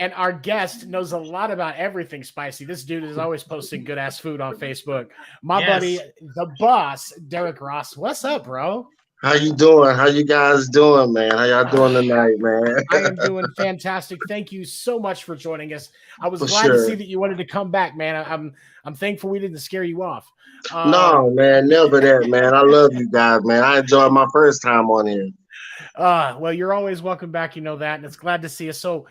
And our guest knows a lot about everything spicy. This dude is always posting good ass food on Facebook. My buddy, the boss, Derrick Ross. What's up, bro? How you doing? How you guys doing, man? How y'all doing tonight, man? I am doing fantastic. Thank you so much for joining us. I was For glad to sure. see that you wanted to come back, man. I'm thankful we didn't scare you off. No, man, never that, man. I love you guys, man. I enjoyed my first time on here. Well, you're always welcome back. You know that, and it's glad to see you. So,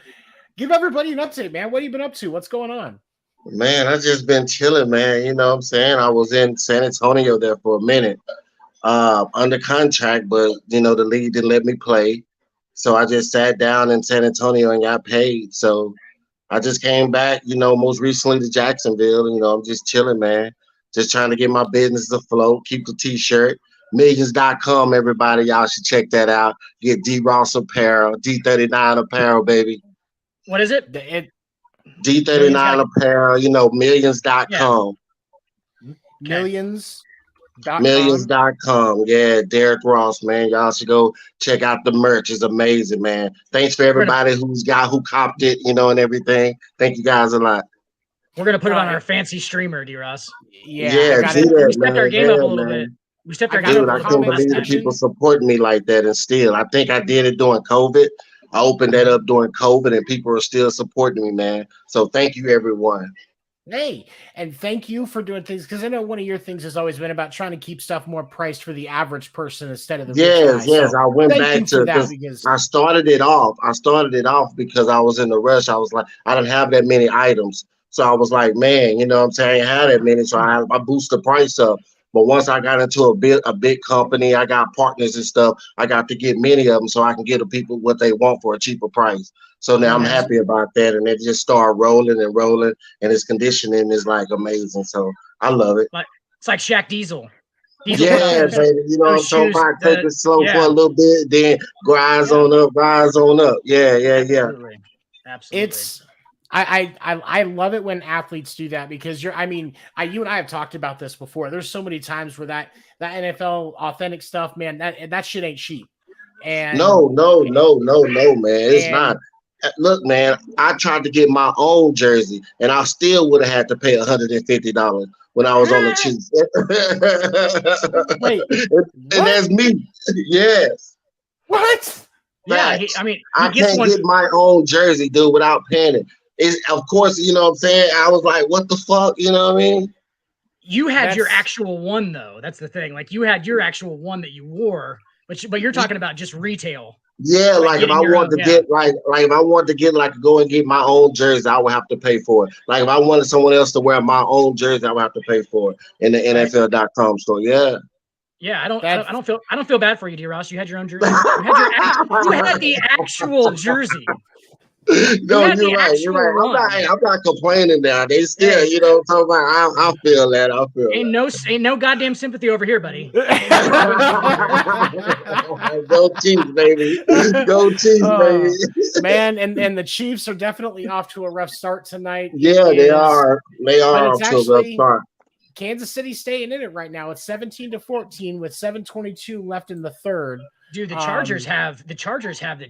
give everybody an update, man. What have you been up to? What's going on? Man, I just been chilling, man. You know what I'm saying? I was in San Antonio there for a minute, under contract, but you know the league didn't let me play, so I just sat down in San Antonio and got paid. So I just came back, you know, most recently to Jacksonville. You know, I'm just chilling, man. Just trying to get my business afloat, keep the t-shirt. Millions.com, everybody. Y'all should check that out. Get D Ross apparel, D39 apparel, baby. What is it? D39 apparel, you know, millions.com. Yeah. Millions.com. Yeah, Derrick Ross, man. Y'all should go check out the merch. It's amazing, man. Thanks for everybody who copped it, you know, and everything. Thank you guys a lot. We're gonna put it on our fancy streamer, D Ross. Yeah, we stepped our game up a little bit. We stepped our game up. I can't believe the people supporting me like that, and still, I think I did it during COVID. I opened that up during COVID, and people are still supporting me, man. So thank you, everyone. Hey, and thank you for doing things, because I know one of your things has always been about trying to keep stuff more priced for the average person instead of the rich guy. Yes. So I went back to that because I started it off. Because I was in the rush. I was like, I didn't have that many items. So I was like, man, you know what I'm saying? I ain't had that many. So I boost the price up. But once I got into a big company, I got partners and stuff. I got to get many of them so I can get the people what they want for a cheaper price. So now I'm happy about that. And it just started rolling, and its conditioning is like amazing. So I love it. It's like Shaq Diesel. Yeah, baby. You know what I'm talking about? Take it slow for a little bit, then rise on up. Yeah. Absolutely. I love it when athletes do that, because you and I have talked about this before. There's so many times where that NFL authentic stuff, man, that shit ain't cheap. And no, man. It's not. Look, man, I tried to get my own jersey, and I still would have had to pay $150 when I was on the Chiefs. Wait, and that's me. Yes. What? Yeah, I can't get my own jersey, dude, without paying it. Of course, you know what I'm saying? I was like, what the fuck? You know what I mean? You had your actual one, though. That's the thing. Like, you had your actual one that you wore, but you're talking about just retail. Yeah, like if I want to get if I want to get go and get my own jersey, I would have to pay for it. Like if I wanted someone else to wear my own jersey, I would have to pay for it in the NFL.com store. Yeah. Yeah, I don't feel bad for you, D Ross. You had your own jersey. You had the actual jersey. No, you're right. I'm not complaining now. They still, you know, talking about. I feel that. Ain't no goddamn sympathy over here, buddy. Go Chiefs, baby. Go Chiefs, baby. Man, and the Chiefs are definitely off to a rough start tonight. Yeah, they are. They are off to a rough start. Kansas City staying in it right now. It's 17-14 with 7:22 left in the third. Dude, the Chargers have the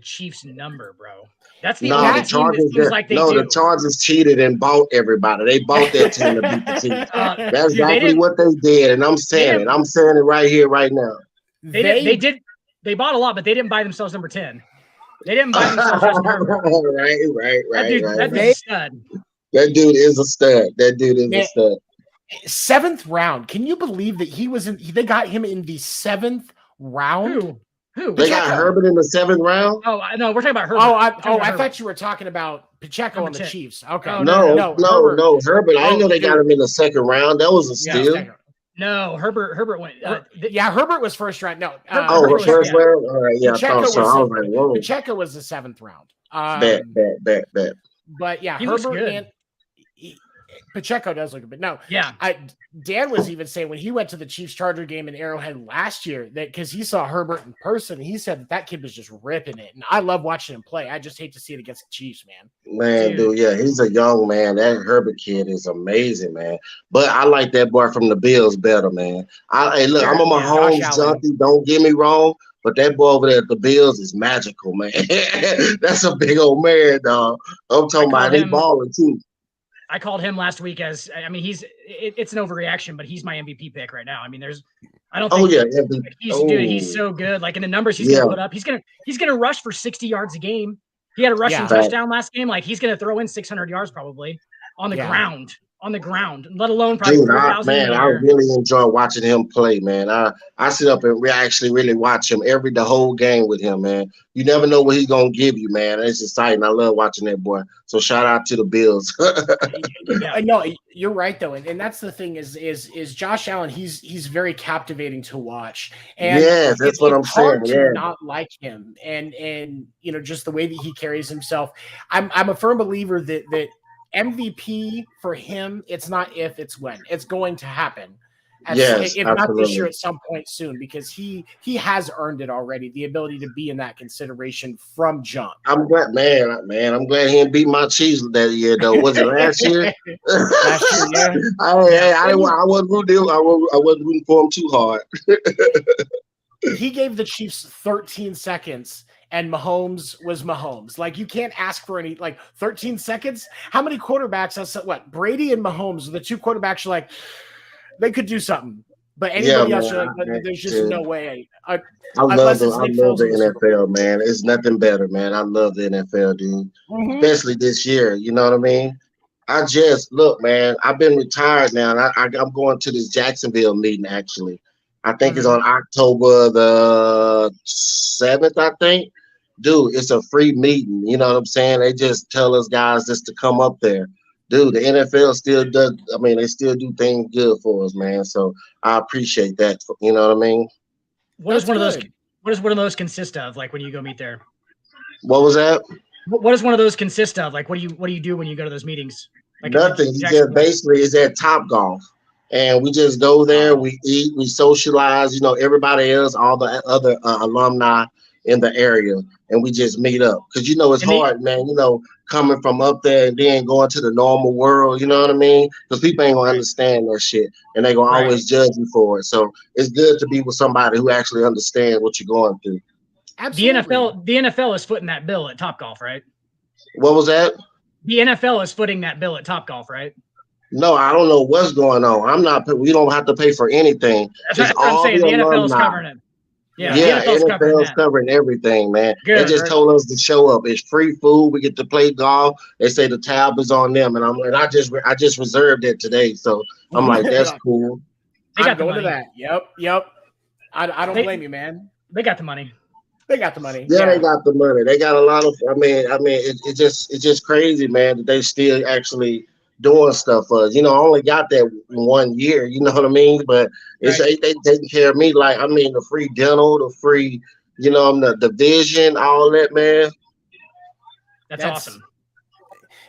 Chiefs number, bro. That's the only team that seems like they do. The Chargers cheated and bought everybody. They bought that team to beat the Chiefs. That's exactly what they did, and I'm saying it. I'm saying it right here, right now. They bought a lot, but they didn't buy themselves number 10. They didn't buy themselves number. Right. That dude's a stud. That dude is a stud. A stud. 7th round. Can you believe that they got him in the 7th round? Who? They got Herbert in the 7th round? Oh, no, we're talking about Herbert. I thought you were talking about Pacheco on the Chiefs. Okay. No, Herbert. I didn't know they got him in the 2nd round. That was a steal. No, Herbert went. Herbert was 1st round. No. First round? All right, yeah, Pacheco I thought so. I was like, whoa. Pacheco was the 7th round. Bet. But yeah, he Herbert and Pacheco does look good. No, Dan was even saying when he went to the Chiefs-Charger game in Arrowhead last year, that because he saw Herbert in person, he said that kid was just ripping it. And I love watching him play. I just hate to see it against the Chiefs, man. Dude, yeah, he's a young man. That Herbert kid is amazing, man. But I like that boy from the Bills better, man. I'm a Mahomes junkie. Don't get me wrong, But that boy over there at the Bills is magical, man. That's a big old man, dog. I'm talking about he balling too. I called him last week it's an overreaction, but he's my MVP pick right now. I mean, he's so good. Like in the numbers he's gonna put up, he's gonna rush for 60 yards a game. He had a rushing touchdown last game. Like he's gonna throw in 600 yards probably on the ground. Let alone probably 4,000. I really enjoy watching him play, man. I sit up and actually really watch him the whole game with him, man. You never know what he's gonna give you, man. It's exciting. I love watching that boy. So shout out to the Bills. No, you're right though, and that's the thing is Josh Allen. He's very captivating to watch, and that's what I'm saying. Hard to not like him, and just the way that he carries himself. I'm a firm believer that MVP for him, it's not if, it's when. It's going to happen. If not this year, at some point soon, because he has earned it already, the ability to be in that consideration from jump. I'm glad, man. I'm glad he didn't beat my Chiefs that year, though. Was it last year? Last year, yeah. I wasn't rooting for him too hard. He gave the Chiefs 13 seconds. And Mahomes was Mahomes. Like, you can't ask for any, 13 seconds. How many quarterbacks? Brady and Mahomes, the two quarterbacks are like, they could do something. But anybody else, there's just no way. I love the NFL, man. It's nothing better, man. I love the NFL, dude. Mm-hmm. Especially this year. You know what I mean? Look, man, I've been retired now. And I'm going to this Jacksonville meeting, actually. I think it's on October the 7th, I think. Dude, it's a free meeting. You know what I'm saying? They just tell us guys just to come up there. Dude, the NFL still does. I mean, they still do things good for us, man. So I appreciate that. You know what I mean? What does one of those consist of? Like when you go meet there? What was that? What does one of those consist of? Like what do you do when you go to those meetings? Like nothing. It's at Top Golf. And we just go there, we eat, we socialize, everybody else, all the other alumni in the area, and we just meet up. Because, it's hard, man, coming from up there and then going to the normal world, you know what I mean? Because people ain't going to understand that shit, and they're going to always judge you for it. So it's good to be with somebody who actually understands what you're going through. Absolutely. The NFL is footing that bill at Topgolf, right? What was that? The NFL is footing that bill at Topgolf, right? No, I don't know what's going on. We don't have to pay for anything. That's what I'm saying. The NFL is covering it. Yeah, NFL's covering everything, man. Good, they just told us to show up. It's free food. We get to play golf. They say the tab is on them, and I just reserved it today. So I'm like, that's cool. They got the money. To that. Yep. I don't blame you, man. They got the money. They got the money. Yeah, they got the money. They got a lot of. It's just crazy, man, that they still actually doing stuff for us. I only got that 1 year, you know what I mean? But it's they taking care of me, the free dental, the free, the vision, all that, man. That's awesome.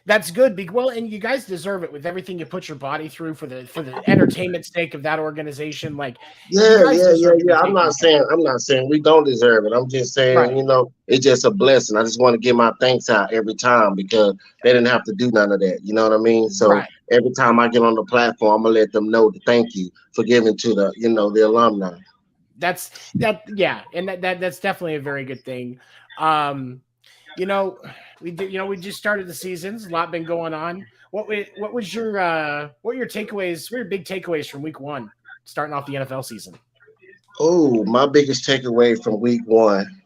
That's good. Well, and you guys deserve it with everything you put your body through for the entertainment sake of that organization. Yeah. I'm not saying we don't deserve it. I'm just saying, it's just a blessing. I just want to give my thanks out every time because they didn't have to do none of that. You know what I mean? So every time I get on the platform, I'm gonna let them know to thank you for giving to the, the alumni. That's definitely a very good thing. We just started the seasons. A lot been going on. What were your takeaways? What were your big takeaways from week 1, starting off the NFL season? Oh, my biggest takeaway from week 1.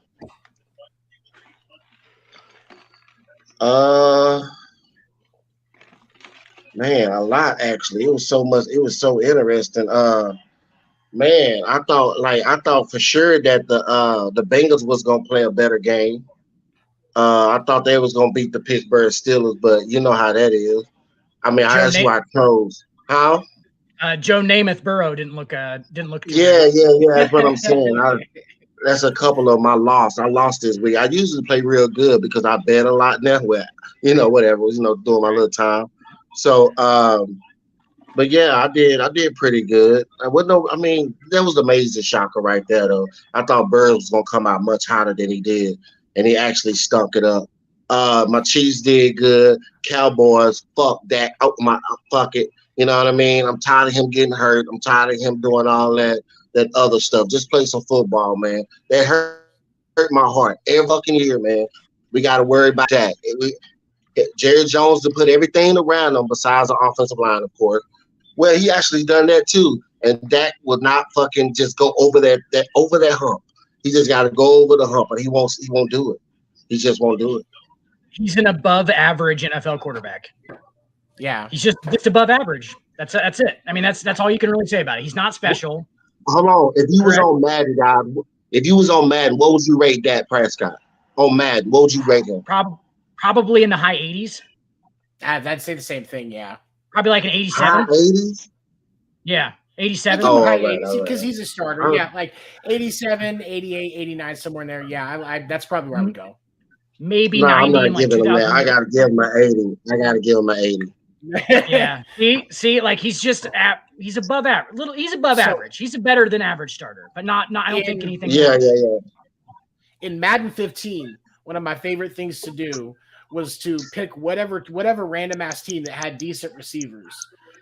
Man, a lot actually. It was so much. It was so interesting. Man, I thought for sure that the Bengals was gonna play a better game. I thought they was gonna beat the Pittsburgh Steelers, but you know how that is. I mean, that's why I chose. How? Joe Namath Burrow didn't look. Yeah. That's what I'm saying. That's a couple of my loss. I lost this week. I usually play real good because I bet a lot now. Whatever. Doing my little time. So, but yeah, I did pretty good. That was the amazing shocker right there, though. I thought Burrow was gonna come out much hotter than he did. And he actually stunk it up. My Chiefs did good. Cowboys, fuck that. Fuck it. You know what I mean? I'm tired of him getting hurt. I'm tired of him doing all that other stuff. Just play some football, man. That hurt hurt my heart every fucking year, man. We got to worry about that. Jerry Jones to put everything around him besides the offensive line, of course. Well, he actually done that too, and Dak will not fucking just go over that hump. He just got to go over the hump, and he won't do it. He just won't do it. He's an above average NFL quarterback. Yeah, he's just above average. That's it. I mean, that's all you can really say about it. He's not special. Hold on. If you was on Madden, God, what would you rate Dak Prescott? On Madden, what would you rate him? Probably in the high 80s. I'd say the same thing. Yeah, probably like an 87. High 80s. Yeah, 87. Oh, high 80s because he's a starter. Yeah, like 87, 88, 89, somewhere in there. Yeah, that's probably where I would go. Maybe 90. I'm not giving him that. I gotta give him an 80. I gotta give him an 80. Yeah. See, like he's above average. He's above average. He's a better than average starter, but not. I don't think anything. Yeah. In Madden 15, one of my favorite things to do was to pick whatever random ass team that had decent receivers.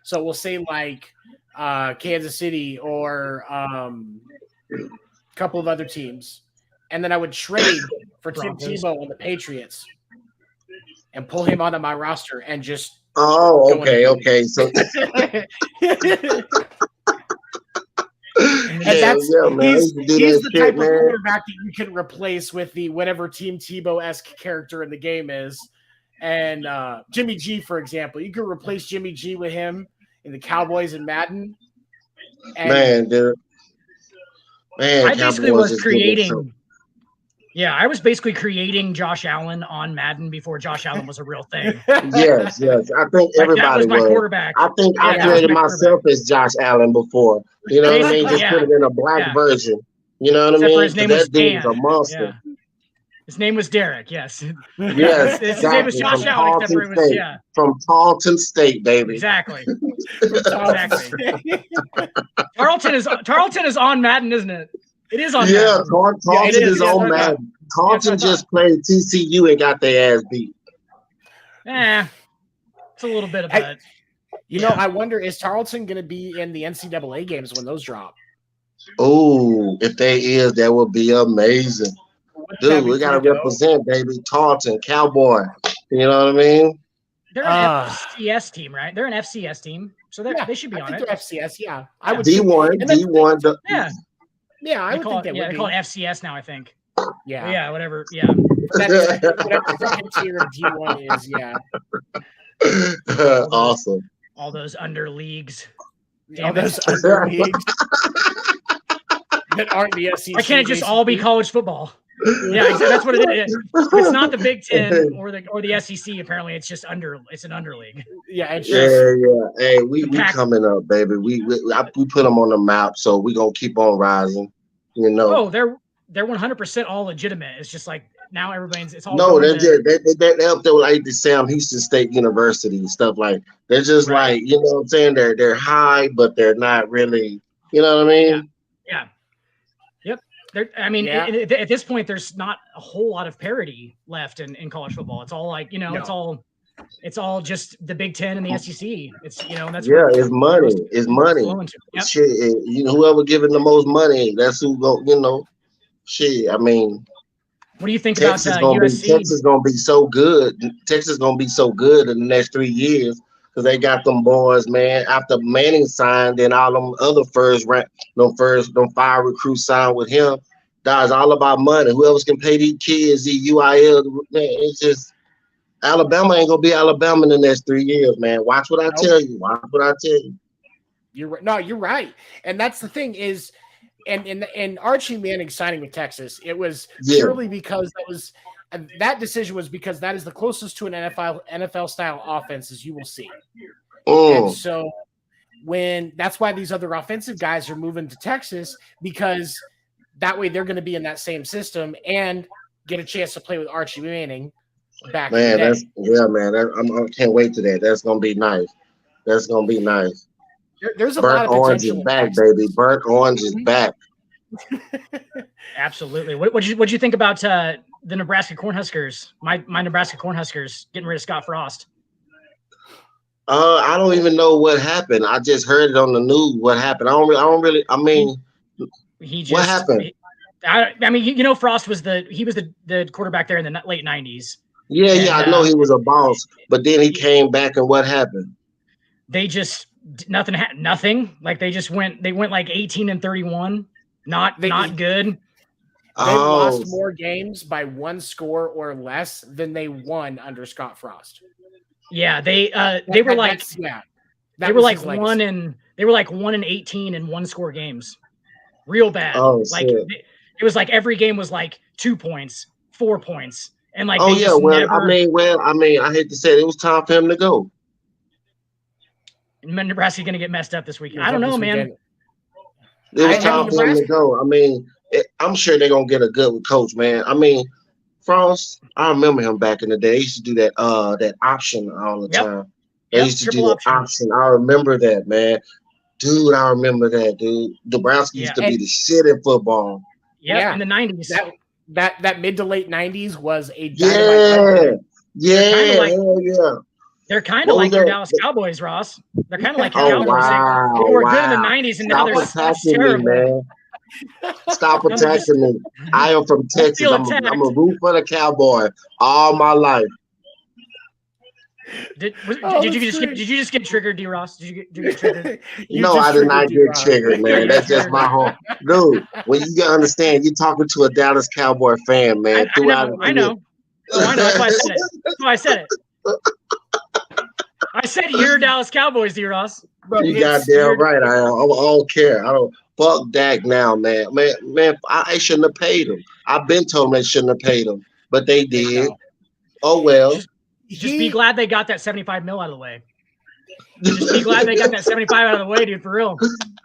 So we'll say like Kansas City or a couple of other teams, and then I would trade for Tim Tebow on the Patriots and pull him onto my roster and just. Oh, okay. So he's the type of quarterback that you can replace with the whatever Team Tebow-esque character in the game is. And Jimmy G, for example, you could replace Jimmy G with him in the Cowboys and Madden. And I basically was creating. Yeah, I was basically creating Josh Allen on Madden before Josh Allen was a real thing. Yes. I think everybody that was my quarterback. I think I created myself as Josh Allen before. You know what I mean? Just put it in a black version. You know what I mean? His name was dude's a monster. Yeah. His name was Derrick. Yes. Yes. His name was Josh Allen. Except for it was, from Tarleton State, baby. Exactly. Tarleton is on Madden, isn't it? It is on. Yeah, Tarleton is on Madden. Tarleton just played TCU and got their ass beat. It's a little bit of that. I wonder, is Tarleton going to be in the NCAA games when those drop? Oh, if they is, that would be amazing. Dude, we got to represent, baby. Tarleton, Cowboy. You know what I mean? They're an FCS team, right? They're an FCS team. So they should be on it. They're FCS, yeah. I would D1. Yeah, I would think they would be. They call it FCS now, I think. Yeah. Yeah, whatever. Yeah. Whatever second tier of D1 is, yeah. Awesome. All those under leagues. All those under leagues that aren't the SEC. Why can't it just all be college football? Yeah, exactly. That's what it is. It's not the Big Ten or the SEC. Apparently, it's just it's an underleague. Yeah, yeah. Hey, we coming up, baby. We put them on the map, so we gonna keep on rising. You know. Oh, they're 100% all legitimate. It's just like now it's all. No, they're up there like the Sam Houston State University and stuff like. They're just like, you know what I'm saying. They're high, but they're not really. You know what I mean? Yeah. Yep. At this point, there's not a whole lot of parity left in college football. It's all like, it's all just the Big Ten and the SEC. It's, that's it's money. It's money. Yep. Shit, whoever giving the most money, that's who go. Shit. I mean, what do you think Texas about USC? Texas gonna be so good. Texas gonna be so good in the next 3 years. Because they got them boys, man. After Manning signed, then all them other them 5 recruits signed with him. That's all about money. Whoever can pay these kids, the UIL, man, it's just Alabama ain't gonna be Alabama in the next 3 years, man. Watch what I tell you. You're right. No, you're right. And that's the thing is, and Archie Manning signing with Texas, it was purely because that decision was because that is the closest to an NFL style offense as you will see. And so that's why these other offensive guys are moving to Texas, because that way they're going to be in that same system and get a chance to play with Archie Manning back in the day. I can't wait to that. That's going to be nice. That's going to be nice. There's a Burnt lot of orange is back, baby. Burnt orange is back. Absolutely. What'd you think about the Nebraska Cornhuskers? My Nebraska Cornhuskers getting rid of Scott Frost. I don't even know what happened. I just heard it on the news. What happened? I don't really. I mean, What happened? I mean, Frost was the quarterback there in the late 90s. Yeah, I know he was a boss, but then he came back, and what happened? They just nothing. Like they went like 18-31. Not good. They lost more games by one score or less than they won under Scott Frost. Yeah, they were like 1 and 18 in one score games. Real bad. Oh, like it was like every game was like 2 points, 4 points. And like I hate to say it was time for him to go. Nebraska's going to get messed up this weekend. I don't know, man. It was time for him to go. I mean, I'm sure they're gonna get a good coach, man. I mean, Frost, I remember him back in the day. He used to do that option all the time. They used to do that option. I remember that, man. Dude, I remember that, dude. Nebraska used to be the shit in football. Yeah, in the 90s. That mid to late 90s was a They're kind of like your Dallas Cowboys, Ross. They're kind of like your Cowboys. They were good in the 90s, and now they're terrible. Man. Stop attacking me. I am from Texas. I'm a root for the Cowboy all my life. Did you just get triggered, D. Ross? Did you get triggered? No, I did not get triggered, man. That's just my whole dude. When you gotta understand, you're talking to a Dallas Cowboy fan, man. I know. That's why I said it. I said you're Dallas Cowboys, D. Ross. You goddamn right. I don't care. I don't. Fuck Dak now, man. Man, I shouldn't have paid him. I've been told they shouldn't have paid him, but they did. Oh well. Just be glad they got that $75 million out of the way. Just be glad they got that 75 out of the way, dude. For real.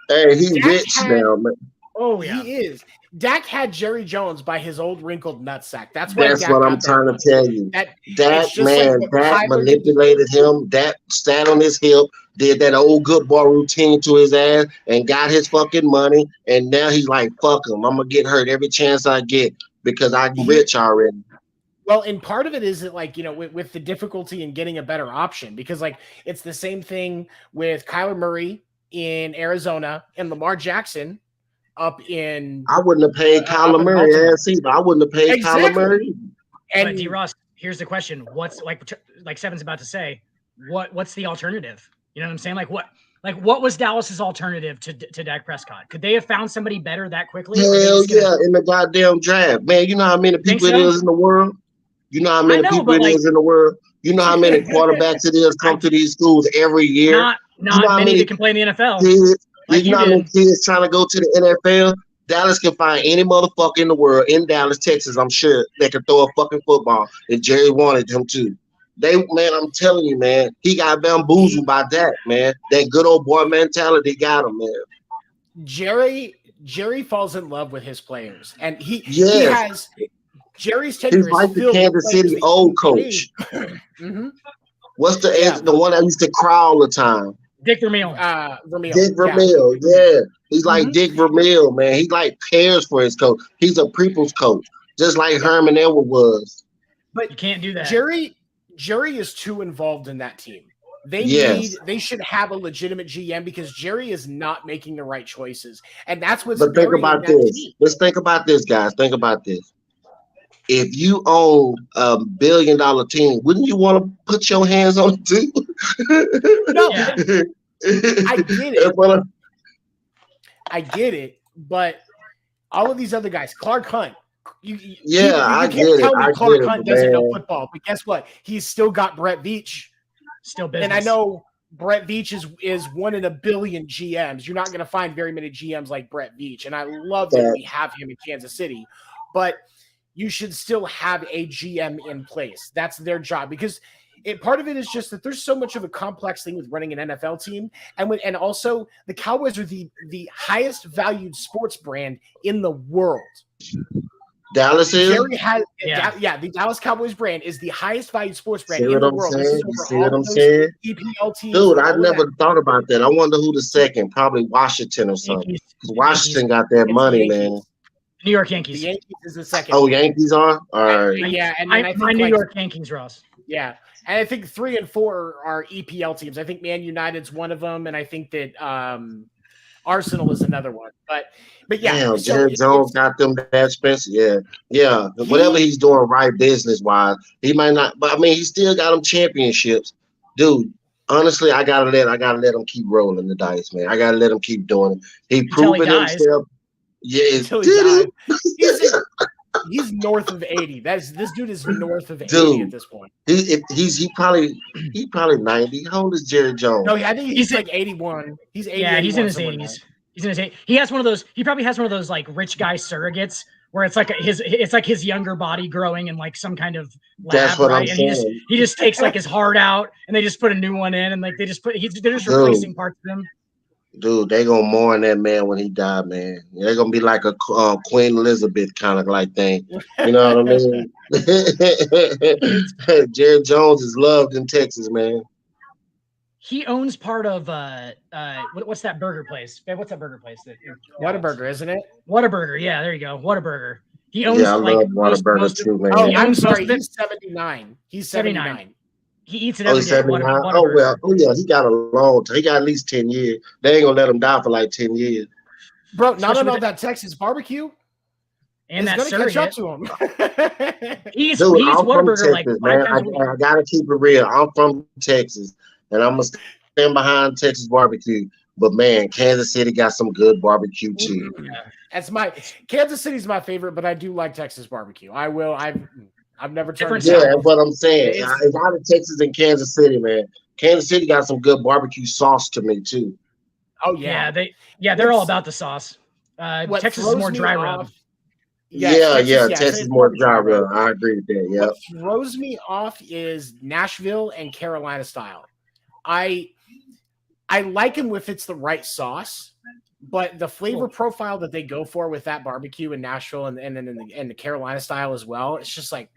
Hey, he's rich now, man. Oh yeah, he is. Dak had Jerry Jones by his old wrinkled nutsack. That's what I'm trying to tell you. Dak manipulated him. Dak sat on his hip, did that old good boy routine to his ass, and got his fucking money. And now he's like, fuck him. I'm gonna get hurt every chance I get because I'm rich already. Well, and part of it is that, like, with the difficulty in getting a better option, because like it's the same thing with Kyler Murray in Arizona and Lamar Jackson up in. I wouldn't have paid Kyler Murray ass either. I wouldn't have paid Kyler Murray. And D. Ross, here's the question: what's like Seven's about to say? What's the alternative? You know what I'm saying? Like what was Dallas's alternative to Dak Prescott? Could they have found somebody better that quickly? Hell yeah, in the goddamn draft, man. You know how many people it is in the world. You know how many people it is in the world. You know how many quarterbacks it is come to these schools every year. Not many that can play in the NFL. You know how many kids trying to go to the NFL? Dallas can find any motherfucker in the world in Dallas, Texas. I'm sure they can throw a fucking football if Jerry wanted him to. Man, I'm telling you, man, he got bamboozled by that, man. That good old boy mentality got him, man. Jerry falls in love with his players, and he has Jerry's tenure. He's like the Kansas City old coach. Mm-hmm. What's the one that used to cry all the time? Dick Vermeil. Dick Vermeil, yeah. He's like Dick Vermeil, man. He like cares for his coach. He's a people's coach, just like Herman Edwards was. But you can't do that. Jerry is too involved in that team. They should have a legitimate GM because Jerry is not making the right choices. And that's what's But think about this. Team. Let's think about this, guys. Think about this. If you own $1 billion team, wouldn't you want to put your hands on it too? No, I get it. I get it, but all of these other guys, Clark Hunt. You can't tell me Clark Hunt doesn't know football, but guess what? He's still got Brett Veach. Still business. And I know Brett Veach is one in a billion GMs. You're not going to find very many GMs like Brett Veach, and I love that we have him in Kansas City. But you should still have a GM in place. That's their job because part of it is just that there's so much of a complex thing with running an NFL team. And also the Cowboys are the highest valued sports brand in the world. Dallas is? The Dallas Cowboys brand is the highest valued sports brand in the world. See what I'm saying? EPL teams. Dude, I never thought about that. I wonder who the second, probably Washington or something. Because Washington got that money, man. New York Yankees. The Yankees is the second. Oh, Yankees are? All right. Yeah, and I think my New York Yankees, Ross. Yeah. And I think 3 and 4 are EPL teams. I think Man United's one of them, and I think that Arsenal is another one, but yeah. Damn, So Jerry Jones got them that expensive. Yeah. Whatever he's doing right business wise, he might not. But I mean, he still got them championships, dude. Honestly, I gotta let him keep rolling the dice, man. I gotta let him keep doing it. He proven himself. Yeah, until he died. He's north of 80. This dude is north of 80 at this point. He probably 90. How old is Jerry Jones? No, I think he's like 81. He's 80. Yeah, he's in his 80s. He's in his 80s. He has one of those. He probably has one of those like rich guy surrogates where it's like his younger body growing in like some kind of lab. That's what I'm and saying. He just takes like his heart out and they just put a new one in and like they're just replacing parts of him. Dude, they gonna mourn that man when he died, man. They're gonna be like a Queen Elizabeth kind of like thing. You know what I mean? Jerry Jones is loved in Texas, man. He owns part of what's that burger place? What's that burger place? Whataburger, isn't it? Whataburger, yeah, there you go. Whataburger. He owns I love Whataburger too, man. Oh, I'm sorry, he's 79. He's 79. He eats it every day. He got a long time. He got at least 10 years. They ain't gonna let him die for like 10 years. Bro, not on all that Texas barbecue. And that's gonna catch up to him. He's I'm from Whataburger Texas, man. I gotta keep it real. I'm from Texas, and I'm gonna stand behind Texas barbecue. But man, Kansas City got some good barbecue too. Yeah. Kansas City's my favorite, but I do like Texas barbecue. I've never turned. Yeah, that's what I'm saying. It's out of Texas and Kansas City, man. Kansas City got some good barbecue sauce to me too. Oh yeah, they're all about the sauce. Texas is more dry rub. Texas more dry rub. I agree with that. Yeah. What throws me off is Nashville and Carolina style. I like them if it's the right sauce, but the flavor profile that they go for with that barbecue in Nashville and then the Carolina style as well, it's just like,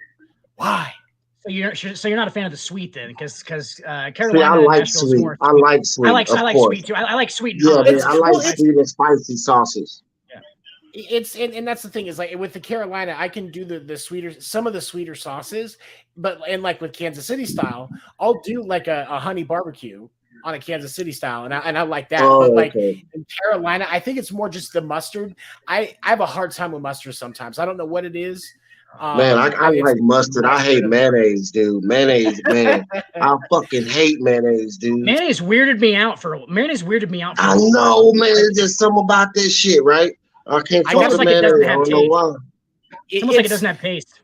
why? So you're not a fan of the sweet then, because Carolina. See, I like sweet. I like sweet. I like sweet too. I like sweet. Yeah, I like sweet and spicy sauces. Yeah, and that's the thing is like with the Carolina, I can do the sweeter, some of the sweeter sauces, but like with Kansas City style, I'll do like a honey barbecue on a Kansas City style, and I like that. But like in Carolina, I think it's more just the mustard. I have a hard time with mustard sometimes. I don't know what it is. Man, I like mustard. I hate mayonnaise, dude. Mayonnaise, man. I fucking hate mayonnaise, dude. Mayonnaise weirded me out for. I know, man. There's just something about this shit, right? I can't fuck with mayonnaise. I don't know why. It's almost like it doesn't have taste.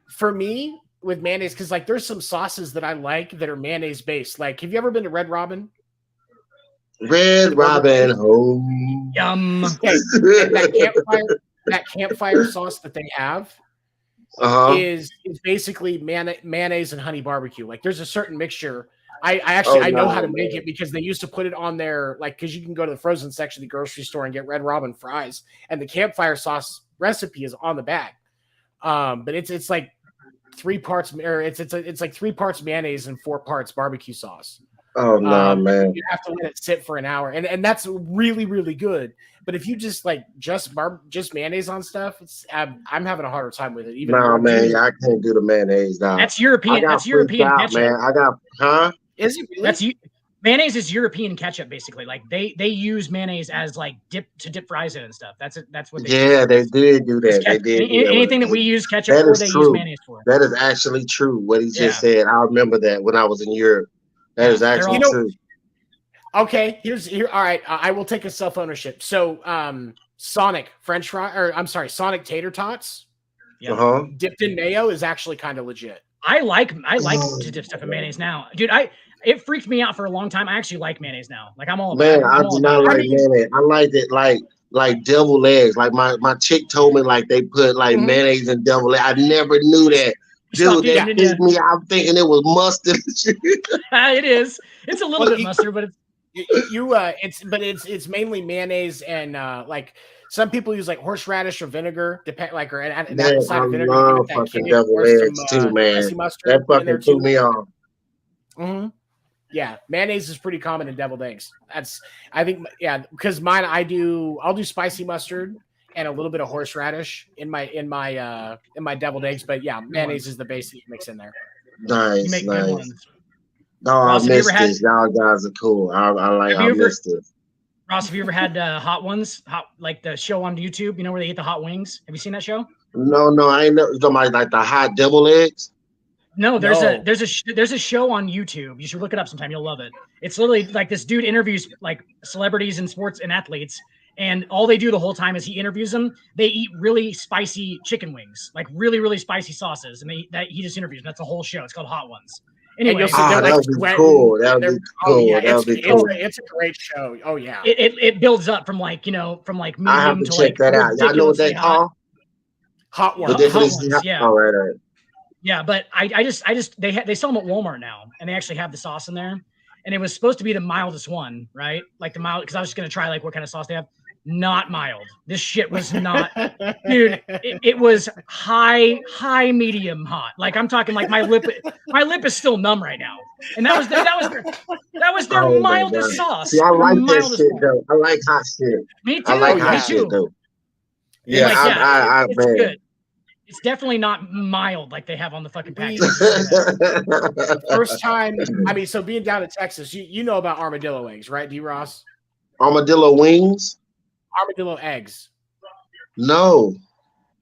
For me, with mayonnaise, because like there's some sauces that I like that are mayonnaise based. Like, have you ever been to Red Robin? Red Robin home. Yum. Okay. that campfire sauce that they have is basically mayonnaise and honey barbecue. Like there's a certain mixture. I know how to make it because they used to put it on there, like, because you can go to the frozen section of the grocery store and get Red Robin fries, and the campfire sauce recipe is on the bag. But it's like 3 parts, or it's like 3 parts mayonnaise and 4 parts barbecue sauce. Oh no, man! You have to let it sit for an hour, and that's really, really good. But if you just like just mayonnaise on stuff, I'm having a harder time with it. Even man, I can't do the mayonnaise now. That's European. That's European ketchup, man. Is it really? Mayonnaise is European ketchup, basically. Like they use mayonnaise as like dip fries in and stuff. That's what they do. They did do that. They did. Anything that we use ketchup for, they use mayonnaise for. That is actually true. What he just said. I remember that when I was in Europe. That is actually true. Okay, all right. I will take a self-ownership. So, Sonic French fry, Sonic tater tots, dipped in mayo is actually kind of legit. I like to dip stuff in mayonnaise now, dude. It freaked me out for a long time. I actually like mayonnaise now. Like I'm all about it. I do not like mayonnaise. I like it like deviled eggs. Like my chick told me like they put like mayonnaise in deviled eggs. I never knew that. Dude, that pissed me out thinking it was mustard. It is. It's a little bit mustard, but it's mainly mayonnaise and like some people use like horseradish or vinegar, or apple cider vinegar. I love fucking deviled eggs too, man. That fucking threw me off. Mm-hmm. Yeah, mayonnaise is pretty common in deviled eggs. I think because mine I'll do spicy mustard and a little bit of horseradish in my deviled eggs, but yeah, mayonnaise is the base that you mix in there. Nice. No, I missed this. Y'all guys are cool. I missed this. Ross, have you ever had Hot Ones? Like the show on YouTube, you know, where they eat the hot wings? Have you seen that show? No, I ain't never. Somebody like the hot devil eggs. No, there's a show on YouTube. You should look it up sometime. You'll love it. It's literally like this dude interviews like celebrities and sports and athletes, and all they do the whole time is he interviews them. They eat really spicy chicken wings, like really, really spicy sauces, and he just interviews them. That's the whole show. It's called Hot Ones. Anyway, that would be cool. That would be cool. Oh, yeah, cool. It's a great show. Oh yeah. It builds up from like medium I have to to check like that out. Y'all know what they call? Hot Ones. Hot Ones. Yeah. All right. Yeah, but they sell them at Walmart now, and they actually have the sauce in there. And it was supposed to be the mildest one, right? Like the mild, because I was just gonna try like what kind of sauce they have. Not mild. This shit was not, dude. It was high, medium, hot. Like I'm talking like my lip is still numb right now. And that was their mildest sauce. See, I like that shit though. I like hot shit. Me too. I like hot shit though. Yeah, like, it's good. It's definitely not mild like they have on the fucking package. First time, I mean, so being down in Texas, you know about armadillo wings, right, D. Ross? Armadillo wings? Armadillo eggs. No.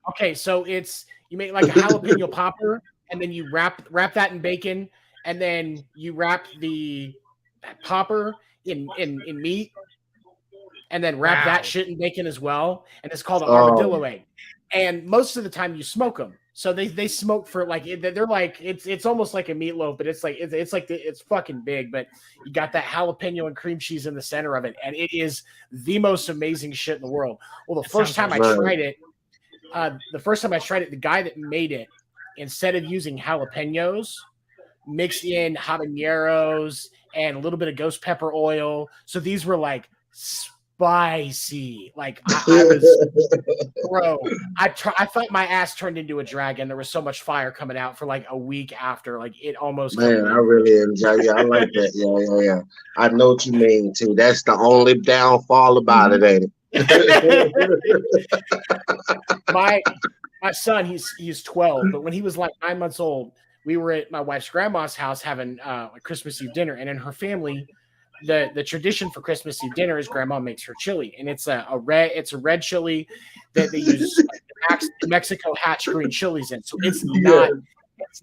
Okay, so you make like a jalapeno popper, and then you wrap that in bacon, and then you wrap that popper in meat, and then wrap that shit in bacon as well, and it's called an armadillo egg. And most of the time you smoke them. So they smoke for like, they're like, it's almost like a meatloaf, but it's fucking big, but you got that jalapeno and cream cheese in the center of it. And it is the most amazing shit in the world. Well, the first time I tried it, the guy that made it, instead of using jalapenos, mixed in habaneros and a little bit of ghost pepper oil. So these were like spicy. Like I was, bro. I thought my ass turned into a dragon. There was so much fire coming out for like a week after. Like it almost. Man, I really enjoy. Yeah, I like that. Yeah. I know what you mean too. That's the only downfall about it, ain't it? my son, he's 12, but when he was like 9 months old, we were at my wife's grandma's house having a Christmas Eve dinner, and in her family, the tradition for Christmas Eve dinner is grandma makes her chili, and it's a red chili that they use Mexico hatch green chilies in. So it's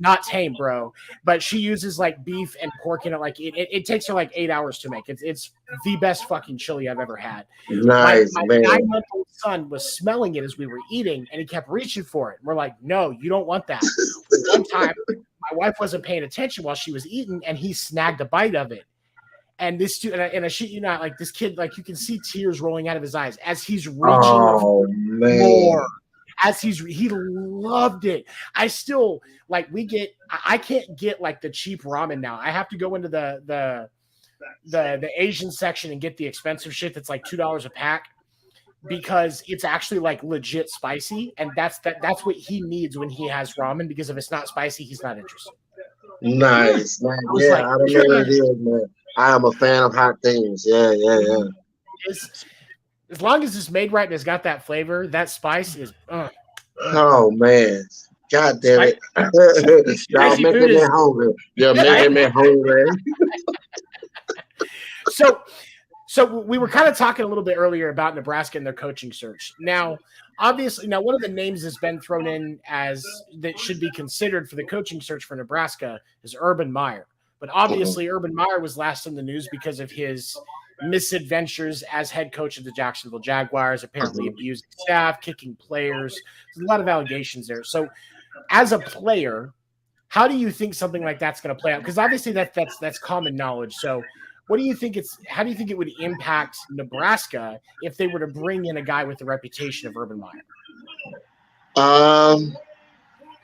not tame, bro. But she uses like beef and pork in it. Like it takes her like 8 hours to make. It's the best fucking chili I've ever had. Nice, my 9-month-old son was smelling it as we were eating, and he kept reaching for it. And we're like, no, you don't want that. One time, my wife wasn't paying attention while she was eating, and he snagged a bite of it. And this dude, and I shit you not, like this kid, like you can see tears rolling out of his eyes as he's reaching more. As he loved it. I still like I can't get like the cheap ramen now. I have to go into the Asian section and get the expensive shit that's like $2 a pack, because it's actually like legit spicy, and that's what he needs when he has ramen, because if it's not spicy, he's not interested. Nice, man. Yeah, I don't know what it is, man. I am a fan of hot things. Yeah. As long as it's made right and it's got that flavor, that spice is. Oh man, God damn it! Y'all making me hungry. You're making me hungry. So we were kind of talking a little bit earlier about Nebraska and their coaching search. Now, obviously, one of the names that's been thrown in as that should be considered for the coaching search for Nebraska is Urban Meyer. But obviously, Urban Meyer was last in the news because of his misadventures as head coach of the Jacksonville Jaguars, apparently abusing staff, kicking players. There's a lot of allegations there. So as a player, how do you think something like that's going to play out? Because obviously that's common knowledge. So how do you think it would impact Nebraska if they were to bring in a guy with the reputation of Urban Meyer?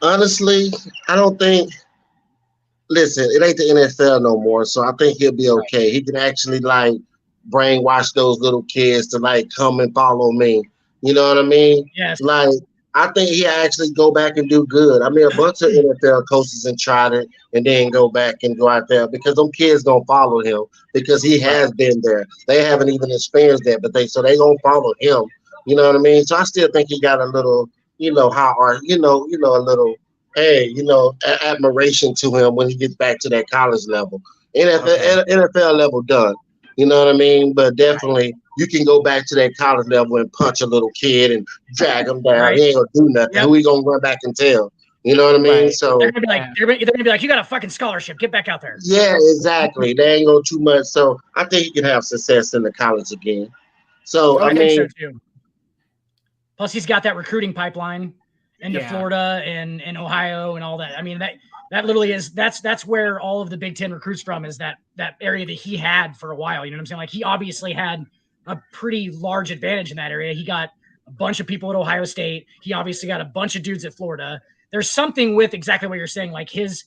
Honestly, I don't think. Listen, it ain't the NFL no more, so I think he'll be okay. He can actually like brainwash those little kids to like come and follow me. You know what I mean? Yes. Like I think he'll actually go back and do good. I mean, a bunch of NFL coaches and tried it and then go back and go out there because them kids gonna follow him because he has been there. They haven't even experienced that, but they gonna follow him. You know what I mean? So I still think he got a little, a little. Hey, admiration to him when he gets back to that college level. NFL level done. You know what I mean? But definitely, you can go back to that college level and punch a little kid and drag him down. He ain't gonna do nothing. Yep. Who he gonna run back and tell? You know what I mean? So they're gonna be like, you got a fucking scholarship. Get back out there. Yeah, exactly. They ain't gonna too much. So I think he can have success in the college again. So I mean, think so too. Plus, he's got that recruiting pipeline into Florida and Ohio and all that. I mean, that literally is that's where all of the Big Ten recruits from is that area that he had for a while. You know what I'm saying? Like he obviously had a pretty large advantage in that area. He got a bunch of people at Ohio State. He obviously got a bunch of dudes at Florida. There's something with exactly what you're saying. Like his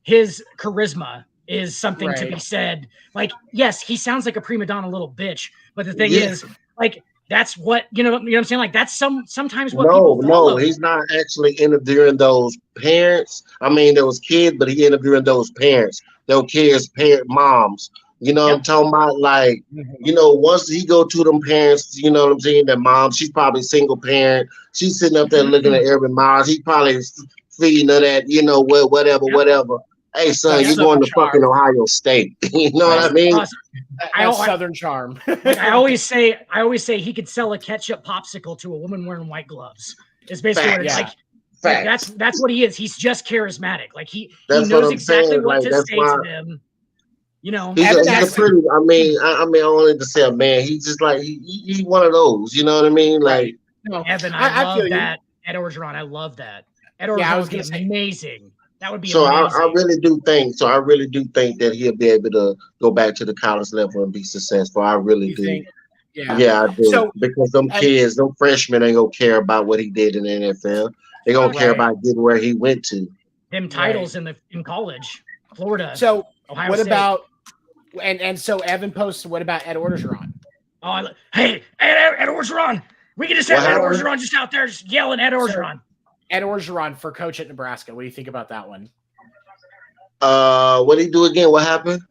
charisma is something to be said. Like, yes, he sounds like a prima donna little bitch, but the thing is, like, that's what you know what I'm saying. Like that's sometimes what people follow. No, he's not actually interviewing those parents. I mean, there was kids, but he interviewing those parents. Those kids' moms. You know what I'm talking about? Like, you know, once he go to them parents, you know what I'm saying? Their mom, she's probably single parent. She's sitting up there looking at every mom. He probably feeding her that, you know, whatever. Hey, son, you're going to fucking Ohio State. You know what I mean? That's Southern charm. I always say he could sell a ketchup popsicle to a woman wearing white gloves. It's basically what it's like. That's what he is. He's just charismatic. Like he knows exactly what to say to them. You know, he's a pretty. I mean, I don't need to say a man. He's just like he one of those. You know what I mean? Like Evan, I love that. Ed Orgeron, I love that. Ed Orgeron would be amazing. That would be amazing. I really do think. So I really do think that he'll be able to go back to the college level and be successful. I really do. Yeah, I do. So, because them kids, them freshmen ain't gonna care about what he did in the NFL. They gonna care about getting where he went to. Them titles in college, Florida. So Ohio what State. about? And so Evan posted, what about Ed Orgeron? Oh, hey, Ed Orgeron. We can just have Ed Orgeron just out there just yelling Ed Orgeron. Ed Orgeron for coach at Nebraska. What do you think about that one? What did he do again? What happened?